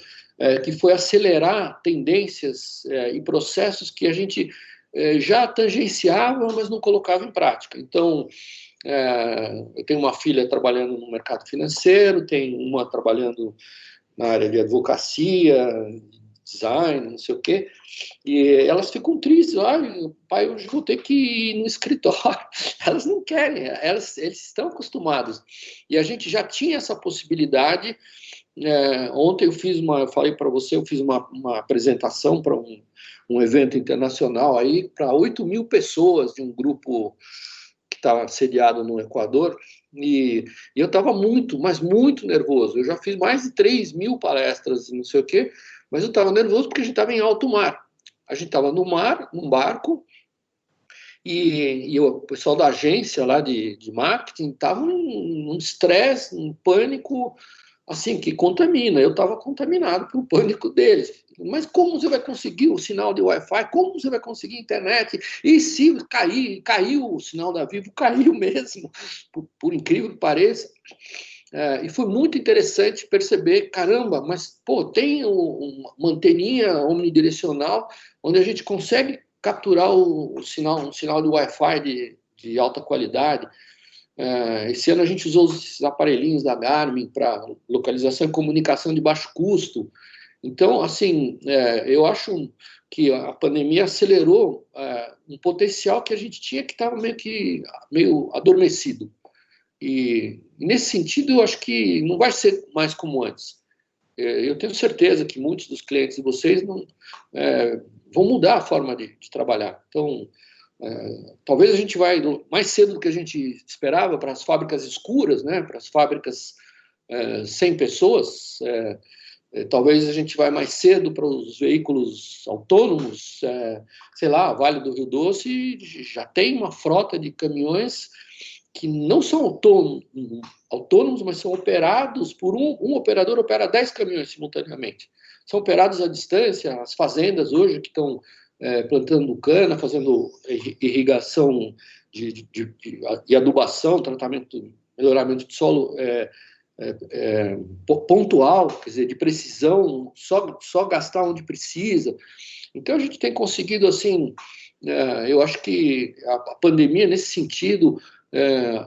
que foi acelerar tendências e processos que a gente já tangenciava, mas não colocava em prática. Então, eu tenho uma filha trabalhando no mercado financeiro, tenho uma trabalhando na área de advocacia, design, não sei o quê, e elas ficam tristes. Pai, hoje vou ter que ir no escritório. Elas não querem, eles estão acostumados. E a gente já tinha essa possibilidade. Ontem eu falei para você, eu fiz uma apresentação para um evento internacional aí para 8.000 pessoas de um grupo que estava sediado no Equador, e eu estava mas muito nervoso. Eu já fiz mais de 3.000 palestras, não sei o quê, mas eu estava nervoso porque a gente estava em alto mar. A gente estava no mar, num barco, e o pessoal da agência lá de marketing estava num estresse, num pânico, assim, que contamina. Eu estava contaminado pelo pânico deles. Mas como você vai conseguir o sinal de Wi-Fi? Como você vai conseguir internet? E se caiu o sinal da Vivo, caiu mesmo, por incrível que pareça. E foi muito interessante perceber, caramba, mas pô, tem uma anteninha omnidirecional onde a gente consegue capturar um sinal de Wi-Fi de alta qualidade. Esse ano a gente usou esses aparelhinhos da Garmin para localização e comunicação de baixo custo. Então, assim, eu acho que a pandemia acelerou um potencial que a gente tinha que estava meio adormecido. E nesse sentido, eu acho que não vai ser mais como antes. Eu tenho certeza que muitos dos clientes de vocês vão mudar a forma de trabalhar. Então, talvez a gente vai mais cedo do que a gente esperava para as fábricas escuras, né? Para as fábricas sem pessoas. Talvez a gente vai mais cedo para os veículos autônomos. Sei lá, Vale do Rio Doce já tem uma frota de caminhões que não são autônomos, mas são operados por um operador, opera 10 caminhões simultaneamente. São operados à distância, as fazendas hoje que estão plantando cana, fazendo irrigação e adubação, tratamento, melhoramento de solo pontual, quer dizer, de precisão, só gastar onde precisa. Então, a gente tem conseguido, assim, eu acho que a pandemia, nesse sentido,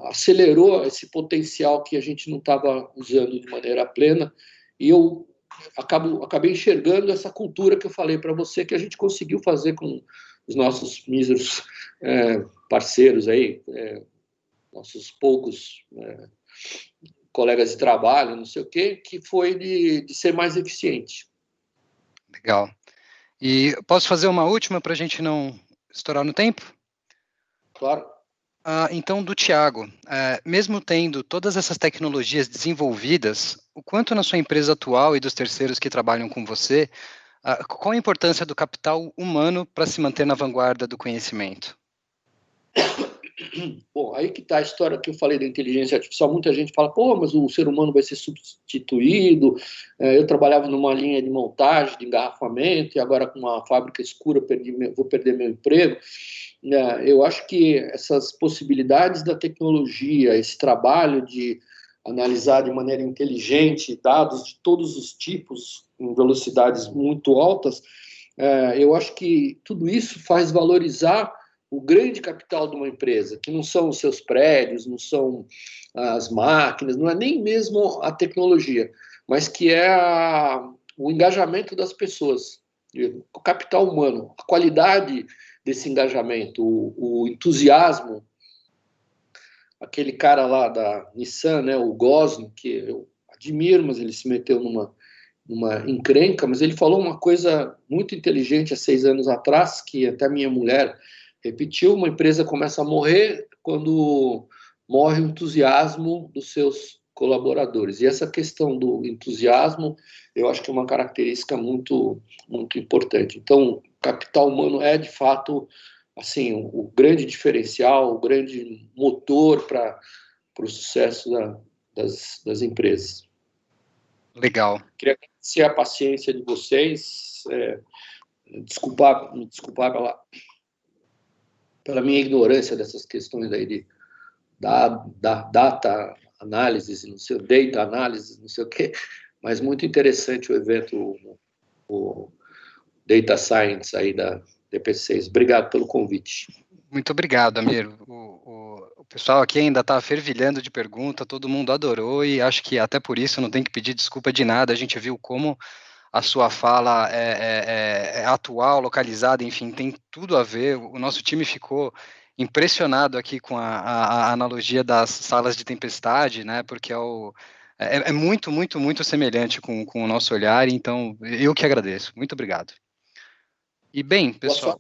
acelerou esse potencial que a gente não estava usando de maneira plena, e eu acabei enxergando essa cultura que eu falei para você, que a gente conseguiu fazer com os nossos míseros parceiros aí, nossos poucos colegas de trabalho, não sei o quê, que foi de ser mais eficiente. Legal. E posso fazer uma última para a gente não estourar no tempo? Claro. Então, do Thiago, mesmo tendo todas essas tecnologias desenvolvidas, o quanto na sua empresa atual e dos terceiros que trabalham com você, qual a importância do capital humano para se manter na vanguarda do conhecimento? Bom, aí que está a história que eu falei da inteligência artificial. Muita gente fala, pô, mas o ser humano vai ser substituído. Eu trabalhava numa linha de montagem, de engarrafamento, e agora com uma fábrica escura vou perder meu emprego. Eu acho que essas possibilidades da tecnologia, esse trabalho de analisar de maneira inteligente dados de todos os tipos, em velocidades muito altas, eu acho que tudo isso faz valorizar o grande capital de uma empresa, que não são os seus prédios, não são as máquinas, não é nem mesmo a tecnologia, mas que é o engajamento das pessoas, o capital humano, a qualidade desse engajamento, o entusiasmo. Aquele cara lá da Nissan, né, o Gosling, que eu admiro, mas ele se meteu numa encrenca, mas ele falou uma coisa muito inteligente há 6 anos atrás, que até minha mulher repetiu: uma empresa começa a morrer quando morre o entusiasmo dos seus colaboradores. E essa questão do entusiasmo, eu acho que é uma característica muito, muito importante. Então, capital humano é, de fato, assim, o grande diferencial, o grande motor para o sucesso das empresas. Legal. Queria agradecer a paciência de vocês, me desculpar pela minha ignorância dessas questões aí da data análise, não sei, data análise, não sei o quê, mas muito interessante o evento, o Data Science aí da DP6. Obrigado pelo convite. Muito obrigado, Amir. O pessoal aqui ainda está fervilhando de pergunta, todo mundo adorou e acho que até por isso não tem que pedir desculpa de nada. A gente viu como a sua fala é atual, localizada, enfim, tem tudo a ver. O nosso time ficou impressionado aqui com a analogia das salas de tempestade, né? Porque é muito, muito, muito semelhante com o nosso olhar, então eu que agradeço. Muito obrigado. E bem, pessoal,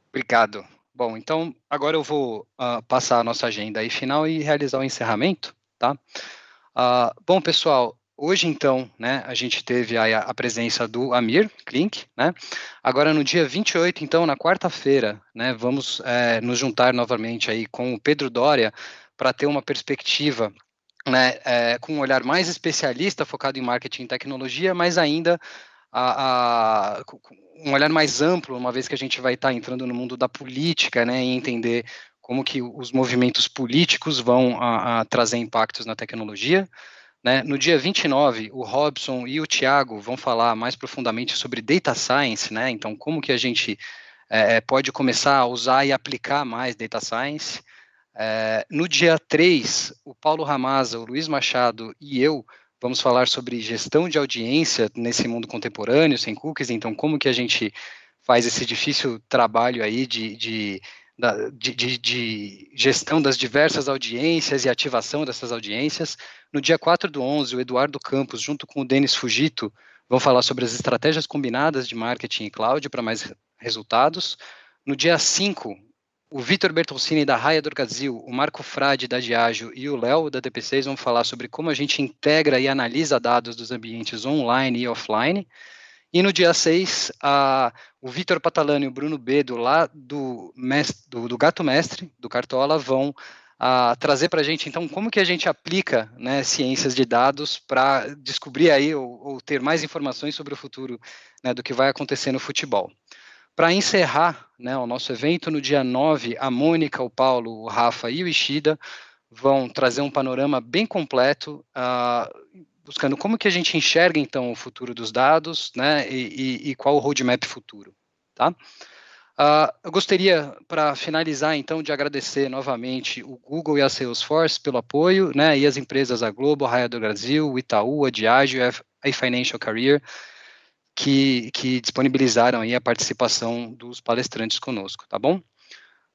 obrigado. Bom, então agora eu vou passar a nossa agenda aí final e realizar o encerramento, tá? Bom, pessoal, hoje então, né, a gente teve aí a presença do Amir Klink, né? Agora no dia 28, então, na quarta-feira, né, vamos nos juntar novamente aí com o Pedro Doria para ter uma perspectiva, né, com um olhar mais especialista, focado em marketing e tecnologia, mas ainda um olhar mais amplo, uma vez que a gente vai estar entrando no mundo da política, né, e entender como que os movimentos políticos vão trazer impactos na tecnologia, né? No dia 29, o Robson e o Thiago vão falar mais profundamente sobre data science, né? Então, como que a gente pode começar a usar e aplicar mais Data Science. No dia 3, o Paulo Ramasa, o Luiz Machado e eu vamos falar sobre gestão de audiência nesse mundo contemporâneo, sem cookies. Então, como que a gente faz esse difícil trabalho aí de gestão das diversas audiências e ativação dessas audiências. No dia 4/11, o Eduardo Campos, junto com o Denis Fugito, vão falar sobre as estratégias combinadas de marketing e cloud para mais resultados. No dia 5, o Vitor Bertoncini, da Raia do Brasil, o Marco Frade, da Diageo, e o Léo, da DP6, vão falar sobre como a gente integra e analisa dados dos ambientes online e offline. E no dia 6, o Vitor Patalano e o Bruno Bedo, lá do Gato Mestre, do Cartola, vão trazer para a gente, então, como que a gente aplica, né, ciências de dados para descobrir aí ou ter mais informações sobre o futuro, né, do que vai acontecer no futebol. Para encerrar, né, o nosso evento, no dia 9, a Mônica, o Paulo, o Rafa e o Ishida vão trazer um panorama bem completo, buscando como que a gente enxerga, então, o futuro dos dados, né, e qual o roadmap futuro, tá? Eu gostaria, para finalizar, então, de agradecer novamente o Google e a Salesforce pelo apoio, né, e as empresas, a Globo, a Raia do Brasil, o Itaú, a Diageo, a Financial Career, que disponibilizaram aí a participação dos palestrantes conosco, tá bom?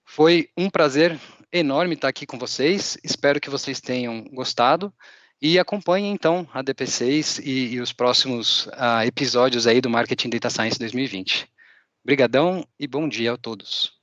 Foi um prazer enorme estar aqui com vocês, espero que vocês tenham gostado, e acompanhem, então, a DP6 e os próximos episódios aí do Marketing Data Science 2020. Obrigadão e bom dia a todos.